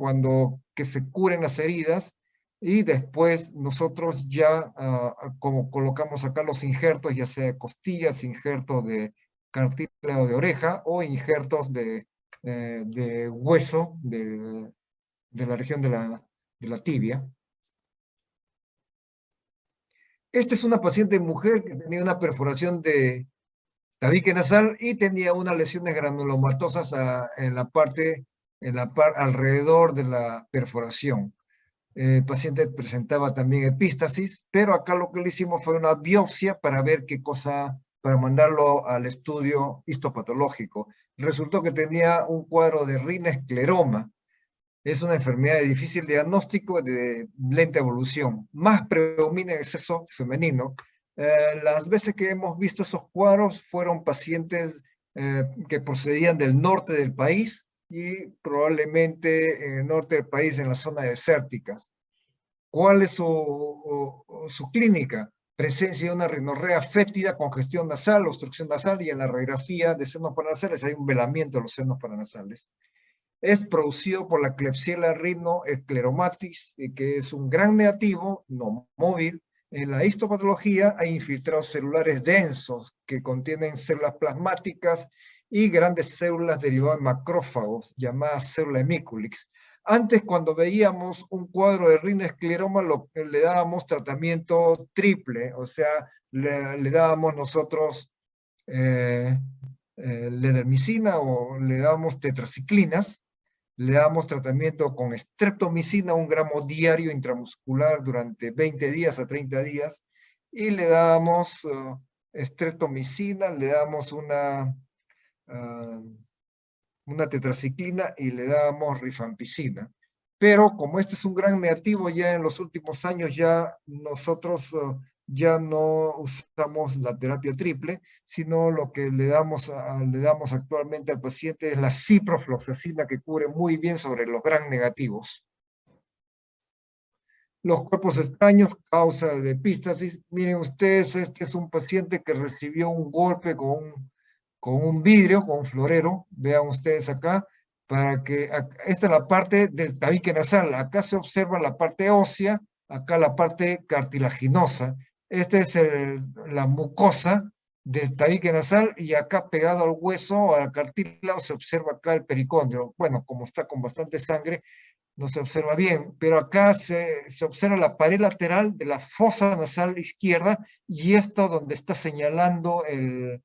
que se curen las heridas y después nosotros ya, como colocamos acá los injertos, ya sea de costillas, injertos de cartílago de oreja o injertos de hueso de la región de la tibia. Esta es una paciente mujer que tenía una perforación de tabique nasal y tenía unas lesiones granulomatosas alrededor de la perforación. El paciente presentaba también epístasis, pero acá lo que le hicimos fue una biopsia para ver qué cosa, para mandarlo al estudio histopatológico. Resultó que tenía un cuadro de rinescleroma. Es una enfermedad de difícil diagnóstico, de lenta evolución. Más predomina el sexo femenino. Las veces que hemos visto esos cuadros fueron pacientes que procedían del norte del país y probablemente en el norte del país, en las zonas desérticas. ¿Cuál es su clínica? Presencia de una rinorrea fétida, congestión nasal, obstrucción nasal, y en la radiografía de senos paranasales hay un velamiento de los senos paranasales. Es producido por la Klebsiella rhinoescleromatis, que es un gran negativo, no móvil. En la histopatología hay infiltrados celulares densos que contienen células plasmáticas y grandes células derivadas de macrófagos, llamadas células hemiculix. Antes, cuando veíamos un cuadro de rinoescleroma, le dábamos tratamiento triple, o sea, le dábamos nosotros ledermicina o le dábamos tetraciclinas, le damos tratamiento con streptomicina, 1 gramo diario intramuscular durante 20 días a 30 días, y le damos streptomicina, le damos una tetraciclina y le damos rifampicina. Pero como este es un gran negativo, ya en los últimos años ya nosotros ya no usamos la terapia triple, sino lo que le damos actualmente al paciente es la ciprofloxacina, que cubre muy bien sobre los gram negativos. Los cuerpos extraños, causa de epístasis. Miren ustedes, este es un paciente que recibió un golpe con un vidrio, con un florero. Vean ustedes acá, esta es la parte del tabique nasal. Acá se observa la parte ósea, acá la parte cartilaginosa. Esta es la mucosa del tabique nasal, y acá pegado al hueso, al cartílago, se observa acá el pericondrio. Bueno, como está con bastante sangre, no se observa bien, pero acá se observa la pared lateral de la fosa nasal izquierda, y esto donde está señalando el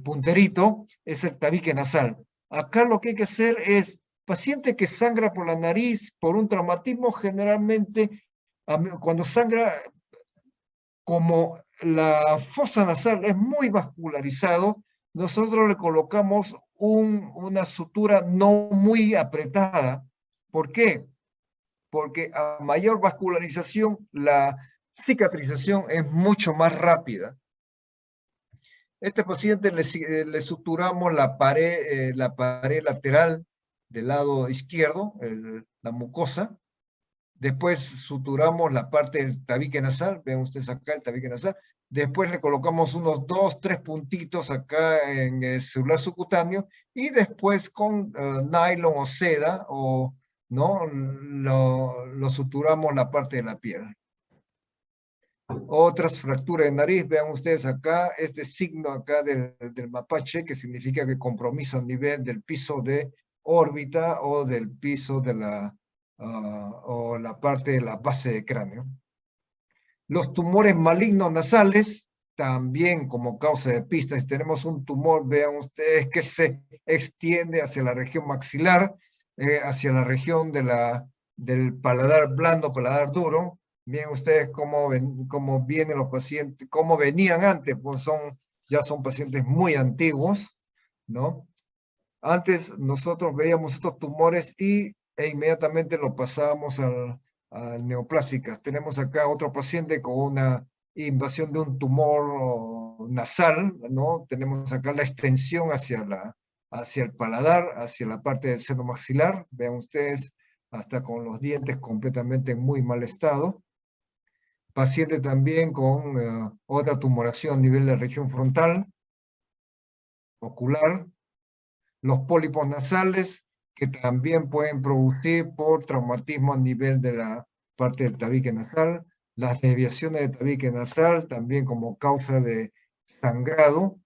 punterito es el tabique nasal. Acá lo que hay que hacer es, paciente que sangra por la nariz por un traumatismo, generalmente cuando sangra, como la fosa nasal es muy vascularizado, nosotros le colocamos una sutura no muy apretada. ¿Por qué? Porque a mayor vascularización, la cicatrización es mucho más rápida. Este paciente le suturamos la pared lateral del lado izquierdo, la mucosa. Después suturamos la parte del tabique nasal, ven ustedes acá el tabique nasal. Después le colocamos unos 2, 3 puntitos acá en el celular subcutáneo, y después con nylon o seda, ¿no? Lo suturamos la parte de la piel. Otras fracturas de nariz, vean ustedes acá, este signo acá del mapache, que significa que compromiso a nivel del piso de órbita o del piso de o la parte de la base de cráneo. Los tumores malignos nasales, también como causa de pistas. Tenemos un tumor, vean ustedes, que se extiende hacia la región maxilar, hacia la región del paladar blando, paladar duro. Miren ustedes cómo vienen los pacientes, cómo venían antes, pues ya son pacientes muy antiguos, ¿no? Antes nosotros veíamos estos tumores e inmediatamente lo pasábamos al neoplásicas. Tenemos acá otro paciente con una invasión de un tumor nasal, ¿no? Tenemos acá la extensión hacia el paladar, hacia la parte del seno maxilar. Vean ustedes, hasta con los dientes completamente en muy mal estado. Paciente también con otra tumoración a nivel de región frontal, ocular. Los pólipos nasales, que también pueden producir por traumatismo a nivel de la parte del tabique nasal. Las desviaciones de tabique nasal, también como causa de sangrado.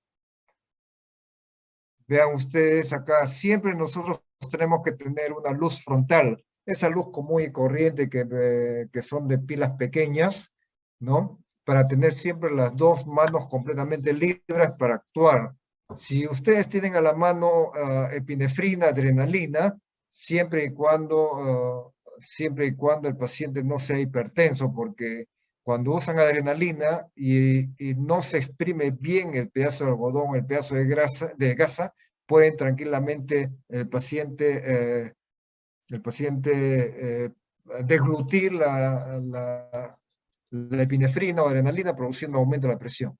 Vean ustedes acá, siempre nosotros tenemos que tener una luz frontal, esa luz común y corriente que son de pilas pequeñas, ¿no? Para tener siempre las dos manos completamente libres para actuar. Si ustedes tienen a la mano epinefrina, adrenalina, siempre y cuando el paciente no sea hipertenso, porque cuando usan adrenalina y no se exprime bien el pedazo de algodón, el pedazo de gasa, pueden tranquilamente el paciente deglutir la epinefrina o adrenalina, produciendo aumento de la presión.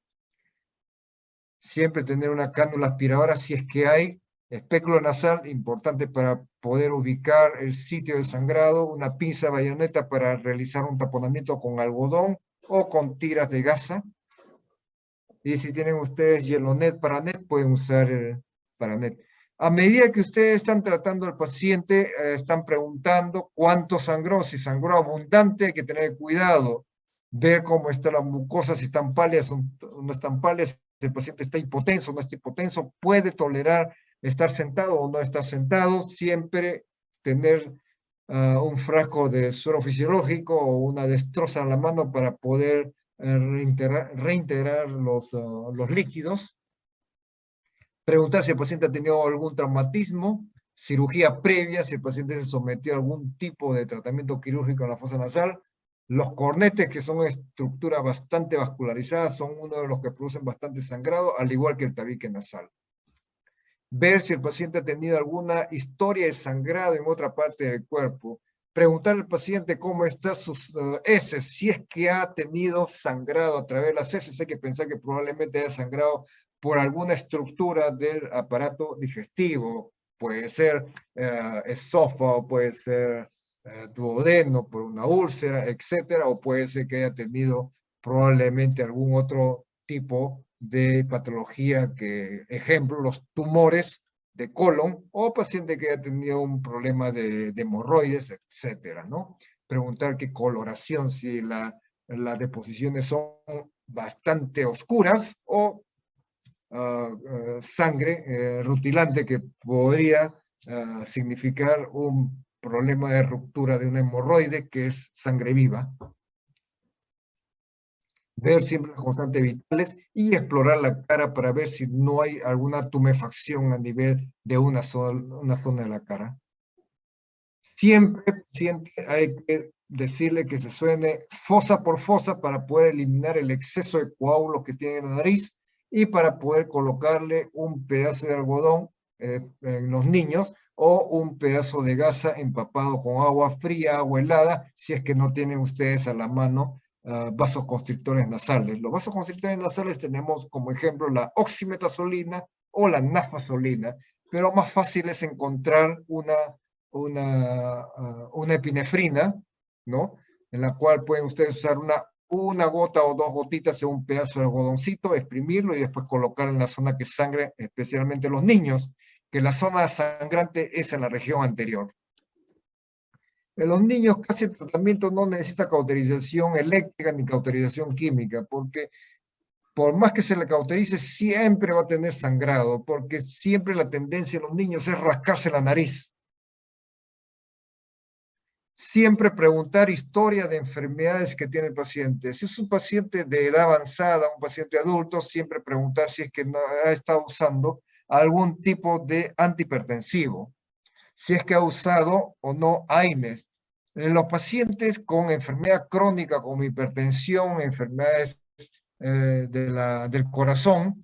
Siempre tener una cánula aspiradora, si es que hay. Espéculo nasal, importante para poder ubicar el sitio de sangrado. Una pinza bayoneta para realizar un taponamiento con algodón o con tiras de gasa. Y si tienen ustedes Yelonet, Paranet, pueden usar el Paranet. A medida que ustedes están tratando al paciente, están preguntando cuánto sangró. Si sangró abundante, hay que tener cuidado. Ver cómo está la mucosa, si están pálidas o no están pálidas. Si el paciente está hipotenso o no está hipotenso, puede tolerar estar sentado o no estar sentado. Siempre tener un frasco de suero fisiológico o una destroza en la mano para poder reintegrar los líquidos. Preguntar si el paciente ha tenido algún traumatismo, cirugía previa, si el paciente se sometió a algún tipo de tratamiento quirúrgico en la fosa nasal. Los cornetes, que son estructuras bastante vascularizadas, son uno de los que producen bastante sangrado, al igual que el tabique nasal. Ver si el paciente ha tenido alguna historia de sangrado en otra parte del cuerpo. Preguntar al paciente cómo están sus heces, si es que ha tenido sangrado a través de las heces. Hay que pensar que probablemente haya sangrado por alguna estructura del aparato digestivo. Puede ser esófago, puede ser duodeno por una úlcera, etcétera, o puede ser que haya tenido probablemente algún otro tipo de patología que, ejemplo, los tumores de colon, o paciente que haya tenido un problema de hemorroides, etcétera, ¿no? Preguntar qué coloración, si las deposiciones son bastante oscuras o sangre rutilante, que podría significar un problema de ruptura de una hemorroide, que es sangre viva. Ver siempre las constantes vitales y explorar la cara para ver si no hay alguna tumefacción a nivel de una zona de la cara. Siempre hay que decirle que se suene fosa por fosa para poder eliminar el exceso de coágulos que tiene en la nariz y para poder colocarle un pedazo de algodón en los niños, o un pedazo de gasa empapado con agua fría, agua helada, si es que no tienen ustedes a la mano vasoconstrictores nasales. Los vasoconstrictores nasales tenemos como ejemplo la oximetazolina o la nafazolina, pero más fácil es encontrar una epinefrina, ¿no? En la cual pueden ustedes usar una gota o dos gotitas en un pedazo de algodoncito, exprimirlo y después colocar en la zona que sangre, especialmente los niños, que la zona sangrante es en la región anterior. En los niños casi el tratamiento no necesita cauterización eléctrica ni cauterización química, porque por más que se le cauterice, siempre va a tener sangrado, porque siempre la tendencia de los niños es rascarse la nariz. Siempre preguntar historia de enfermedades que tiene el paciente. Si es un paciente de edad avanzada, un paciente adulto, siempre preguntar si es que no ha estado usando algún tipo de antihipertensivo, si es que ha usado o no AINES. En los pacientes con enfermedad crónica como hipertensión, enfermedades del corazón,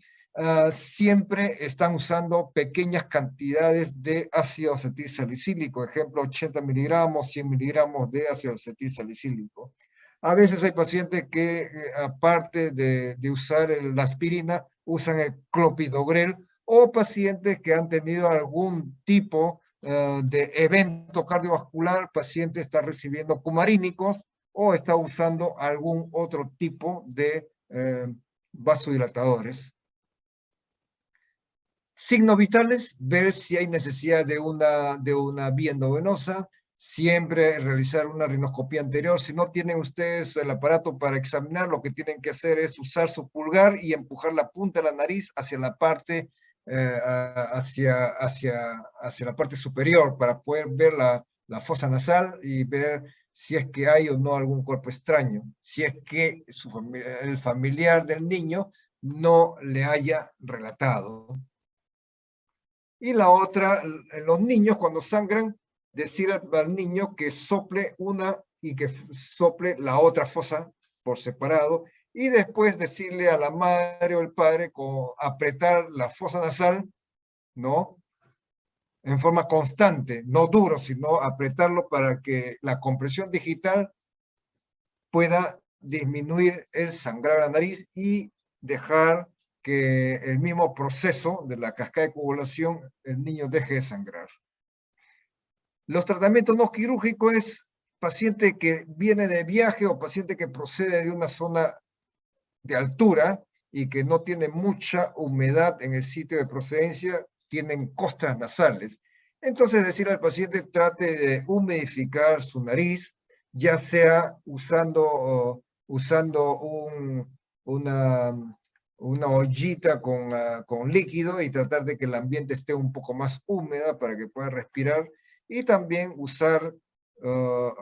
siempre están usando pequeñas cantidades de ácido acetilsalicílico, ejemplo, 80 miligramos, 100 miligramos de ácido acetilsalicílico. A veces hay pacientes que, aparte de usar la aspirina, usan el clopidogrel, o pacientes que han tenido algún tipo de evento cardiovascular, paciente está recibiendo cumarínicos o está usando algún otro tipo de vasodilatadores. Signos vitales: ver si hay necesidad de una vía endovenosa, siempre realizar una rinoscopía anterior. Si no tienen ustedes el aparato para examinar, lo que tienen que hacer es usar su pulgar y empujar la punta de la nariz hacia la parte, hacia la parte superior, para poder ver la fosa nasal y ver si es que hay o no algún cuerpo extraño, si es que el familiar del niño no le haya relatado. Y la otra, en los niños cuando sangran, decir al niño que sople una y que sople la otra fosa por separado, y después decirle a la madre o el padre apretar la fosa nasal, ¿no? En forma constante, no duro, sino apretarlo para que la compresión digital pueda disminuir el sangrado de la nariz y dejar que el mismo proceso de la cascada de coagulación, el niño deje de sangrar. Los tratamientos no quirúrgicos es paciente que viene de viaje o paciente que procede de una zona de altura y que no tiene mucha humedad en el sitio de procedencia, tienen costras nasales. Entonces, decir al paciente trate de humidificar su nariz, ya sea usando una ollita con líquido, y tratar de que el ambiente esté un poco más húmeda para que pueda respirar, y también usar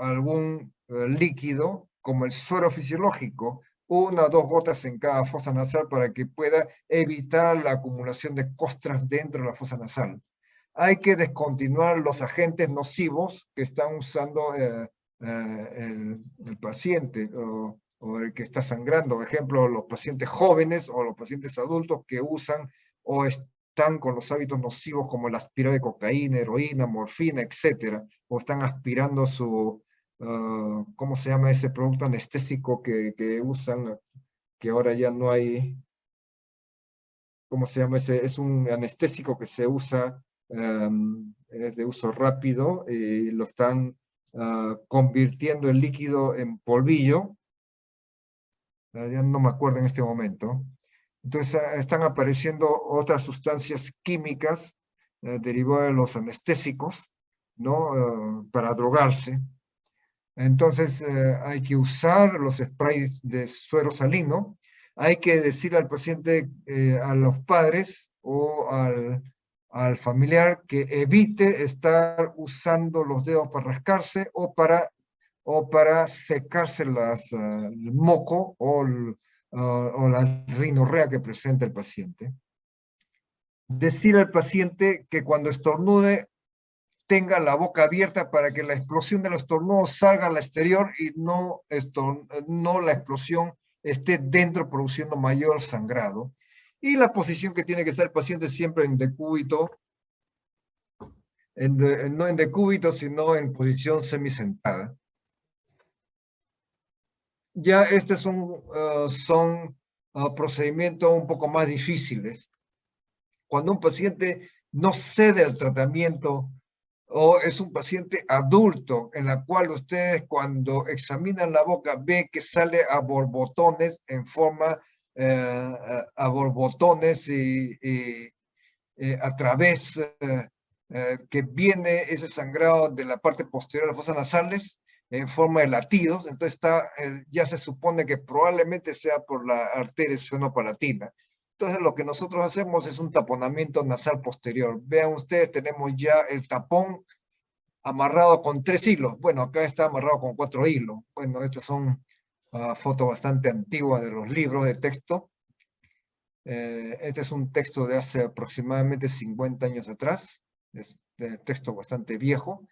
algún líquido como el suero fisiológico, 1 o 2 gotas en cada fosa nasal, para que pueda evitar la acumulación de costras dentro de la fosa nasal. Hay que descontinuar los agentes nocivos que están usando el paciente o el que está sangrando. Por ejemplo, los pacientes jóvenes o los pacientes adultos que usan o están están con los hábitos nocivos como el aspirado de cocaína, heroína, morfina, etcétera, o están aspirando su, ¿cómo se llama ese producto anestésico que usan, que ahora ya no hay, ¿cómo se llama ese? Es un anestésico que se usa, es de uso rápido, y lo están convirtiendo el líquido en polvillo. Ya no me acuerdo en este momento. Entonces están apareciendo otras sustancias químicas derivadas de los anestésicos, ¿no? Para drogarse. Entonces hay que usar los sprays de suero salino. Hay que decirle al paciente, a los padres o al familiar que evite estar usando los dedos para rascarse o para secarse el moco o la rinorrea que presenta el paciente. Decir al paciente que cuando estornude tenga la boca abierta para que la explosión del estornudo salga al exterior y no la explosión esté dentro produciendo mayor sangrado. Y la posición que tiene que estar el paciente siempre en decúbito, no en decúbito, sino en posición semisentada. Ya estos son procedimientos un poco más difíciles. Cuando un paciente no cede el tratamiento o es un paciente adulto en la cual ustedes cuando examinan la boca ven que sale a borbotones en forma a borbotones y a través que viene ese sangrado de la parte posterior de las fosas nasales en forma de latidos, entonces ya se supone que probablemente sea por la arteria esfenopalatina. Entonces lo que nosotros hacemos es un taponamiento nasal posterior. Vean ustedes, tenemos ya el tapón amarrado con 3 hilos. Bueno, acá está amarrado con 4 hilos. Bueno, estas son fotos bastante antiguas de los libros de texto. Este es un texto de hace aproximadamente 50 años atrás. Es de texto bastante viejo.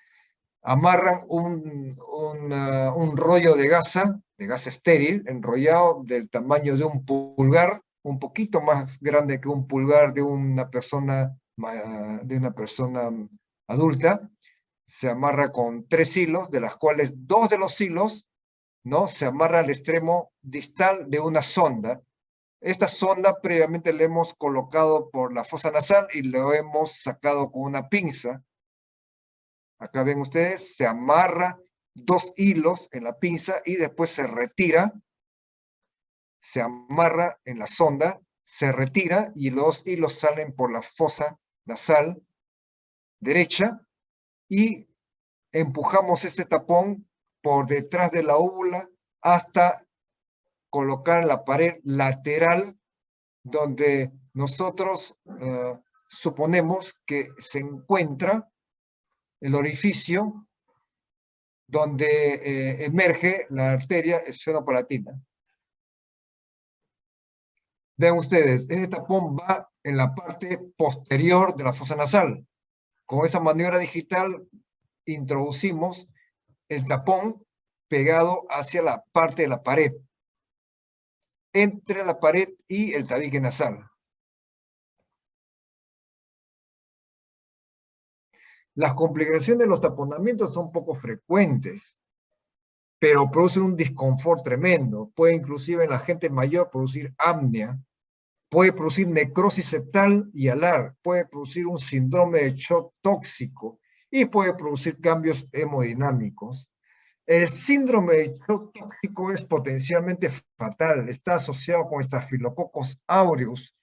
Amarran un rollo de gasa estéril, enrollado del tamaño de un pulgar, un poquito más grande que un pulgar de una persona adulta. Se amarra con 3 hilos, de las cuales 2 de los hilos, ¿no? Se amarra al extremo distal de una sonda. Esta sonda previamente la hemos colocado por la fosa nasal y lo hemos sacado con una pinza. Acá ven ustedes, se amarra 2 hilos en la pinza y después se retira, se amarra en la sonda, se retira y los hilos salen por la fosa nasal derecha y empujamos este tapón por detrás de la úvula hasta colocar la pared lateral donde nosotros suponemos que se encuentra el orificio donde emerge la arteria esfenopalatina. Vean ustedes, este tapón va en la parte posterior de la fosa nasal. Con esa maniobra digital introducimos el tapón pegado hacia la parte de la pared, entre la pared y el tabique nasal. Las complicaciones de los taponamientos son poco frecuentes, pero producen un disconfort tremendo. Puede inclusive en la gente mayor producir apnea, puede producir necrosis septal y alar, puede producir un síndrome de shock tóxico y puede producir cambios hemodinámicos. El síndrome de shock tóxico es potencialmente fatal, está asociado con Staphylococcus aureus.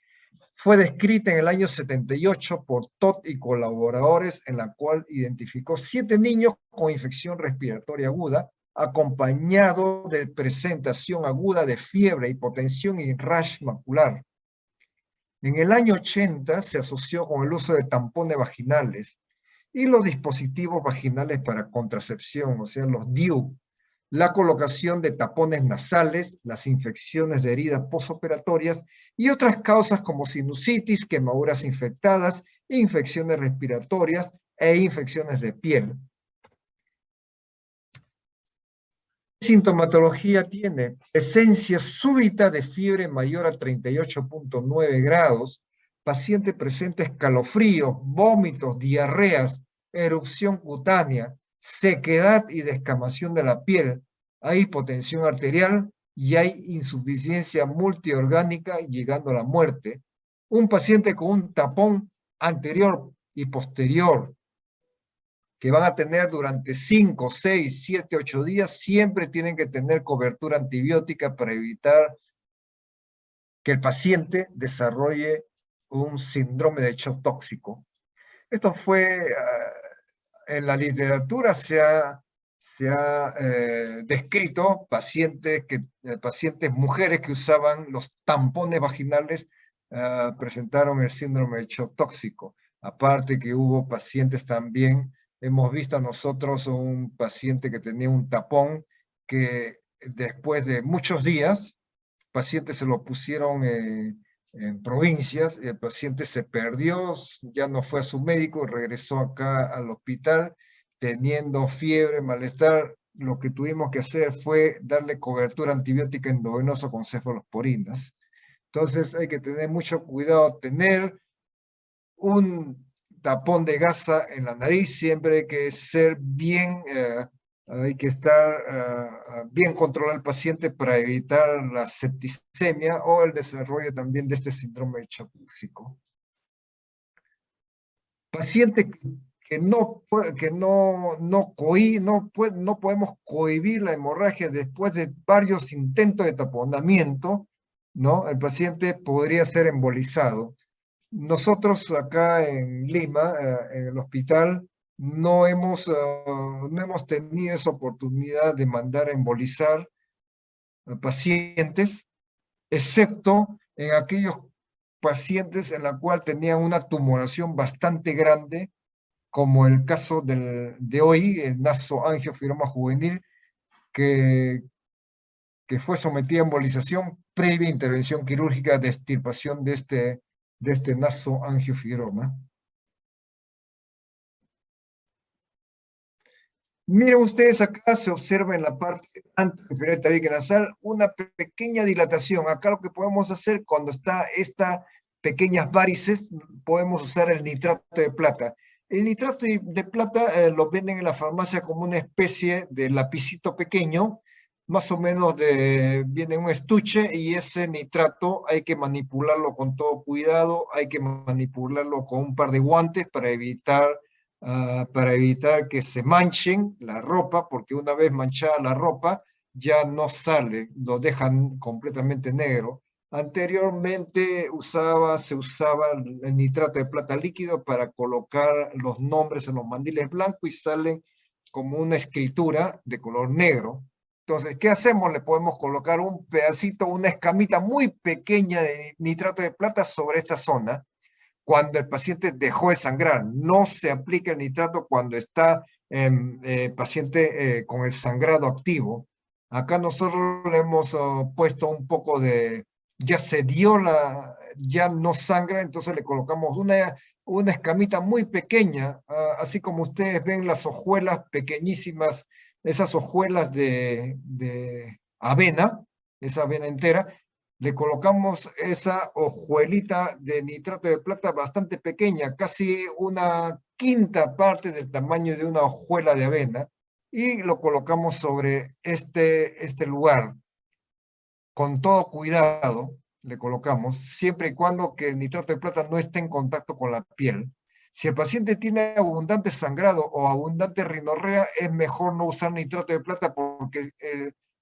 Fue descrita en el año 78 por Todd y colaboradores, en la cual identificó 7 niños con infección respiratoria aguda, acompañado de presentación aguda de fiebre, hipotensión y rash macular. En el año 80 se asoció con el uso de tampones vaginales y los dispositivos vaginales para contracepción, o sea, los DIU, la colocación de tapones nasales, las infecciones de heridas posoperatorias y otras causas como sinusitis, quemaduras infectadas, infecciones respiratorias e infecciones de piel. ¿Qué sintomatología tiene? Presencia súbita de fiebre mayor a 38.9 grados, paciente presenta escalofríos, vómitos, diarreas, erupción cutánea, sequedad y descamación de la piel, hay hipotensión arterial y hay insuficiencia multiorgánica llegando a la muerte. Un paciente con un tapón anterior y posterior que van a tener durante 5, 6, 7, 8 días, siempre tienen que tener cobertura antibiótica para evitar que el paciente desarrolle un síndrome de shock tóxico. Esto fue, en la literatura se ha descrito pacientes mujeres que usaban los tampones vaginales, presentaron el síndrome de shock tóxico. Aparte que hubo pacientes también, hemos visto nosotros un paciente que tenía un tapón que después de muchos días, pacientes se lo pusieron en provincias, el paciente se perdió, ya no fue a su médico, regresó acá al hospital teniendo fiebre, malestar. Lo que tuvimos que hacer fue darle cobertura antibiótica endovenosa con cefalosporinas. Entonces hay que tener mucho cuidado, tener un tapón de gasa en la nariz, siempre hay que ser bien, hay que estar bien controlado al paciente para evitar la septicemia o el desarrollo también de este síndrome de shock tóxico. Paciente que no podemos cohibir la hemorragia después de varios intentos de taponamiento, ¿no? El paciente podría ser embolizado. Nosotros acá en Lima, en el hospital, no hemos tenido esa oportunidad de mandar a embolizar a pacientes, excepto en aquellos pacientes en la cual tenían una tumoración bastante grande, como el caso de hoy, el nasoangiofibroma juvenil, que, que fue sometida a embolización previa intervención quirúrgica de extirpación de este nasoangiofibroma. Miren ustedes, acá se observa en la parte anterior tabique nasal una pequeña dilatación. Acá lo que podemos hacer cuando está estas pequeñas varices, podemos usar el nitrato de plata. El nitrato de plata lo venden en la farmacia como una especie de lapicito pequeño, más o menos viene un estuche, y ese nitrato hay que manipularlo con todo cuidado, hay que manipularlo con un par de guantes para evitar que se manchen la ropa, porque una vez manchada la ropa ya no sale, lo dejan completamente negro. Anteriormente se usaba el nitrato de plata líquido para colocar los nombres en los mandiles blancos y salen como una escritura de color negro. Entonces, ¿qué hacemos? Le podemos colocar un pedacito, una escamita muy pequeña de nitrato de plata sobre esta zona cuando el paciente dejó de sangrar. No se aplica el nitrato cuando está paciente con el sangrado activo. Acá nosotros le hemos puesto un poco ya se dio ya no sangra, entonces le colocamos una escamita muy pequeña, así como ustedes ven las hojuelas pequeñísimas, esas hojuelas de avena, esa avena entera, le colocamos esa hojuelita de nitrato de plata bastante pequeña, casi una quinta parte del tamaño de una hojuela de avena, y lo colocamos sobre este lugar. Con todo cuidado le colocamos, siempre y cuando que el nitrato de plata no esté en contacto con la piel. Si el paciente tiene abundante sangrado o abundante rinorrea, es mejor no usar nitrato de plata, porque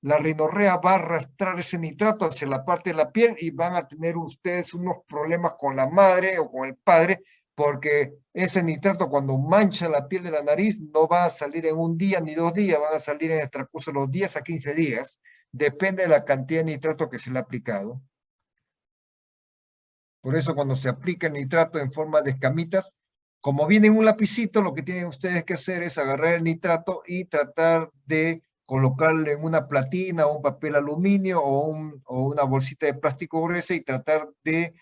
la rinorrea va a arrastrar ese nitrato hacia la parte de la piel y van a tener ustedes unos problemas con la madre o con el padre, porque ese nitrato, cuando mancha la piel de la nariz, no va a salir en un día ni 2 días, van a salir en el transcurso de los 10 a 15 días. Depende de la cantidad de nitrato que se le ha aplicado. Por eso, cuando se aplica el nitrato en forma de escamitas, como viene en un lapicito, lo que tienen ustedes que hacer es agarrar el nitrato y tratar de colocarle en una platina o un papel aluminio o una bolsita de plástico gruesa, y tratar de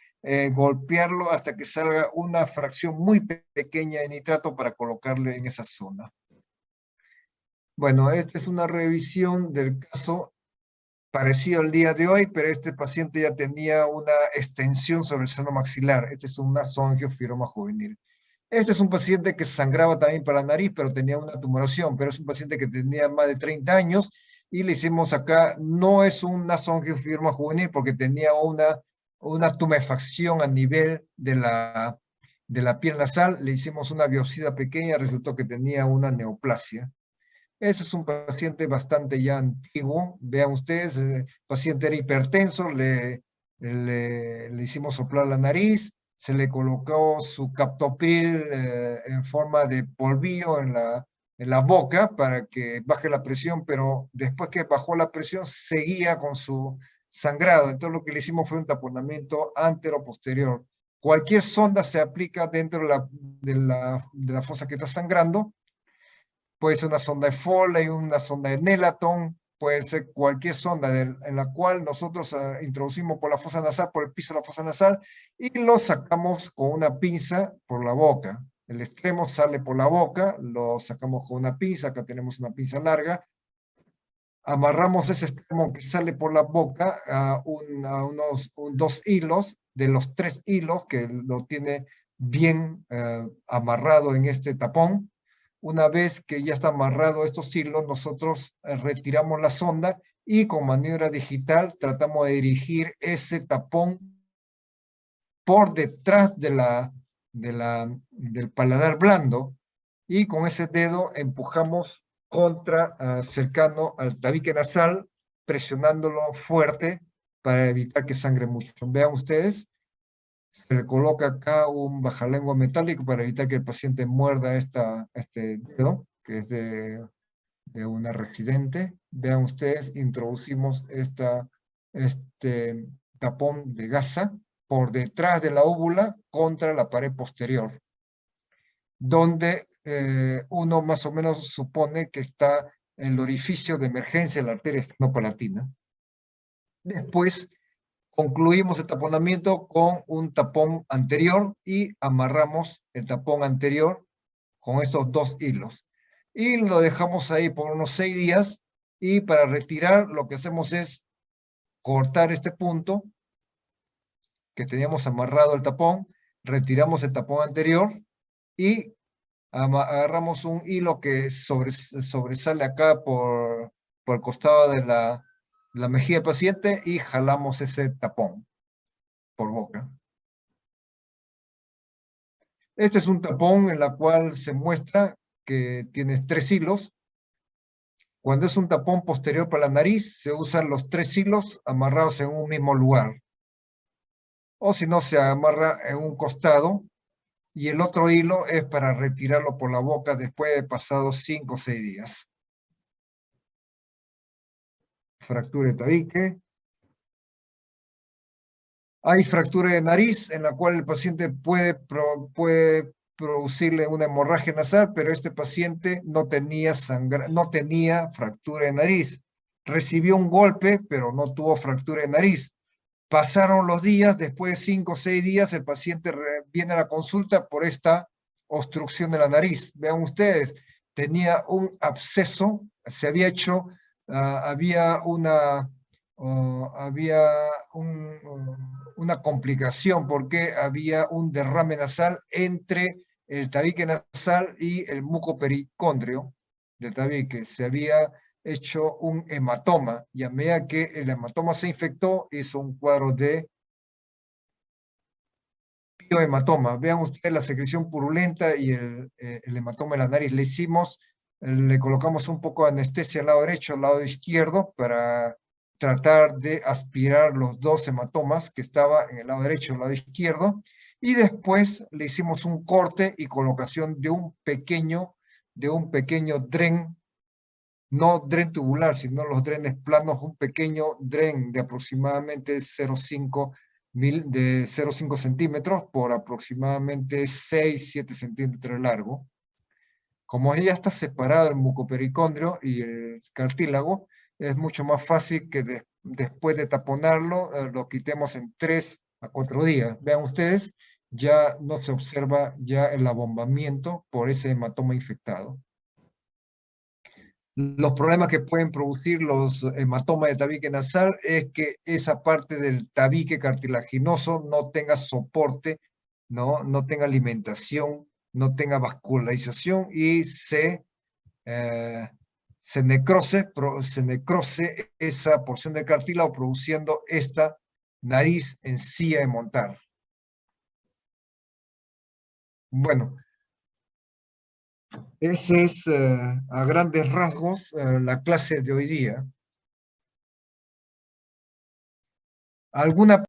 golpearlo hasta que salga una fracción muy pequeña de nitrato para colocarle en esa zona. Bueno, esta es una revisión del caso parecido al día de hoy, pero este paciente ya tenía una extensión sobre el seno maxilar. Este es un nasoangiofibroma juvenil. Este es un paciente que sangraba también para la nariz, pero tenía una tumoración, pero es un paciente que tenía más de 30 años y le hicimos acá, no es un nasoangiofibroma juvenil porque tenía una tumefacción a nivel de la piel nasal, le hicimos una biopsia pequeña, resultó que tenía una neoplasia. Ese es un paciente bastante ya antiguo. Vean ustedes, paciente era hipertenso, le hicimos soplar la nariz, se le colocó su captopril en forma de polvillo en la boca para que baje la presión, pero después que bajó la presión seguía con su sangrado. Entonces lo que le hicimos fue un taponamiento antero-posterior. Cualquier sonda se aplica dentro de la fosa que está sangrando. Puede ser una sonda de Foley, una sonda de Nelaton, puede ser cualquier sonda en la cual nosotros introducimos por la fosa nasal, por el piso de la fosa nasal, y lo sacamos con una pinza por la boca. El extremo sale por la boca, lo sacamos con una pinza, acá tenemos una pinza larga, amarramos ese extremo que sale por la boca a unos 2 hilos, de los 3 hilos que lo tiene bien amarrado en este tapón. Una vez que ya está amarrado estos hilos, nosotros retiramos la sonda y con maniobra digital tratamos de dirigir ese tapón por detrás del paladar blando y con ese dedo empujamos cercano al tabique nasal, presionándolo fuerte para evitar que sangre mucho. Vean ustedes, se le coloca acá un bajalengua metálico para evitar que el paciente muerda este dedo, que es de una residente. Vean ustedes, introducimos este tapón de gasa por detrás de la óvula contra la pared posterior, donde uno más o menos supone que está el orificio de emergencia de la arteria esternopalatina. Después concluimos el taponamiento con un tapón anterior y amarramos el tapón anterior con estos 2 hilos. Y lo dejamos ahí por unos 6 días y para retirar lo que hacemos es cortar este punto que teníamos amarrado el tapón, retiramos el tapón anterior y agarramos un hilo que sobresale acá por el costado de la mejilla del paciente y jalamos ese tapón por boca. Este es un tapón en la cual se muestra que tiene 3 hilos. Cuando es un tapón posterior para la nariz, se usan los 3 hilos amarrados en un mismo lugar. O si no, se amarra en un costado y el otro hilo es para retirarlo por la boca después de pasados 5 o 6 días. Fractura de tabique. Hay fractura de nariz en la cual el paciente puede producirle una hemorragia nasal, pero este paciente no tenía fractura de nariz. Recibió un golpe, pero no tuvo fractura de nariz. Pasaron los días, después de 5 o 6 días, el paciente viene a la consulta por esta obstrucción de la nariz. Vean ustedes, tenía un absceso, se había hecho, había una complicación porque había un derrame nasal entre el tabique nasal y el mucopericondrio del tabique. Se había hecho un hematoma y a medida que el hematoma se infectó, hizo un cuadro de piohematoma. Vean ustedes la secreción purulenta y el hematoma en la nariz. Le colocamos un poco de anestesia al lado derecho, al lado izquierdo, para tratar de aspirar los 2 hematomas que estaban en el lado derecho y el lado izquierdo, y después le hicimos un corte y colocación de un pequeño dren, no dren tubular, sino los drenes planos, un pequeño dren de aproximadamente 0,5 centímetros por aproximadamente 6-7 centímetros de largo. Como ya está separado el mucopericondrio y el cartílago, es mucho más fácil que después de taponarlo, lo quitemos en 3 a 4 días. Vean ustedes, ya no se observa ya el abombamiento por ese hematoma infectado. Los problemas que pueden producir los hematomas de tabique nasal es que esa parte del tabique cartilaginoso no tenga soporte, no tenga alimentación, no tenga vascularización y se necrose esa porción del cartílago produciendo esta nariz en silla de montar. Bueno, esa es a grandes rasgos la clase de hoy día. ¿Alguna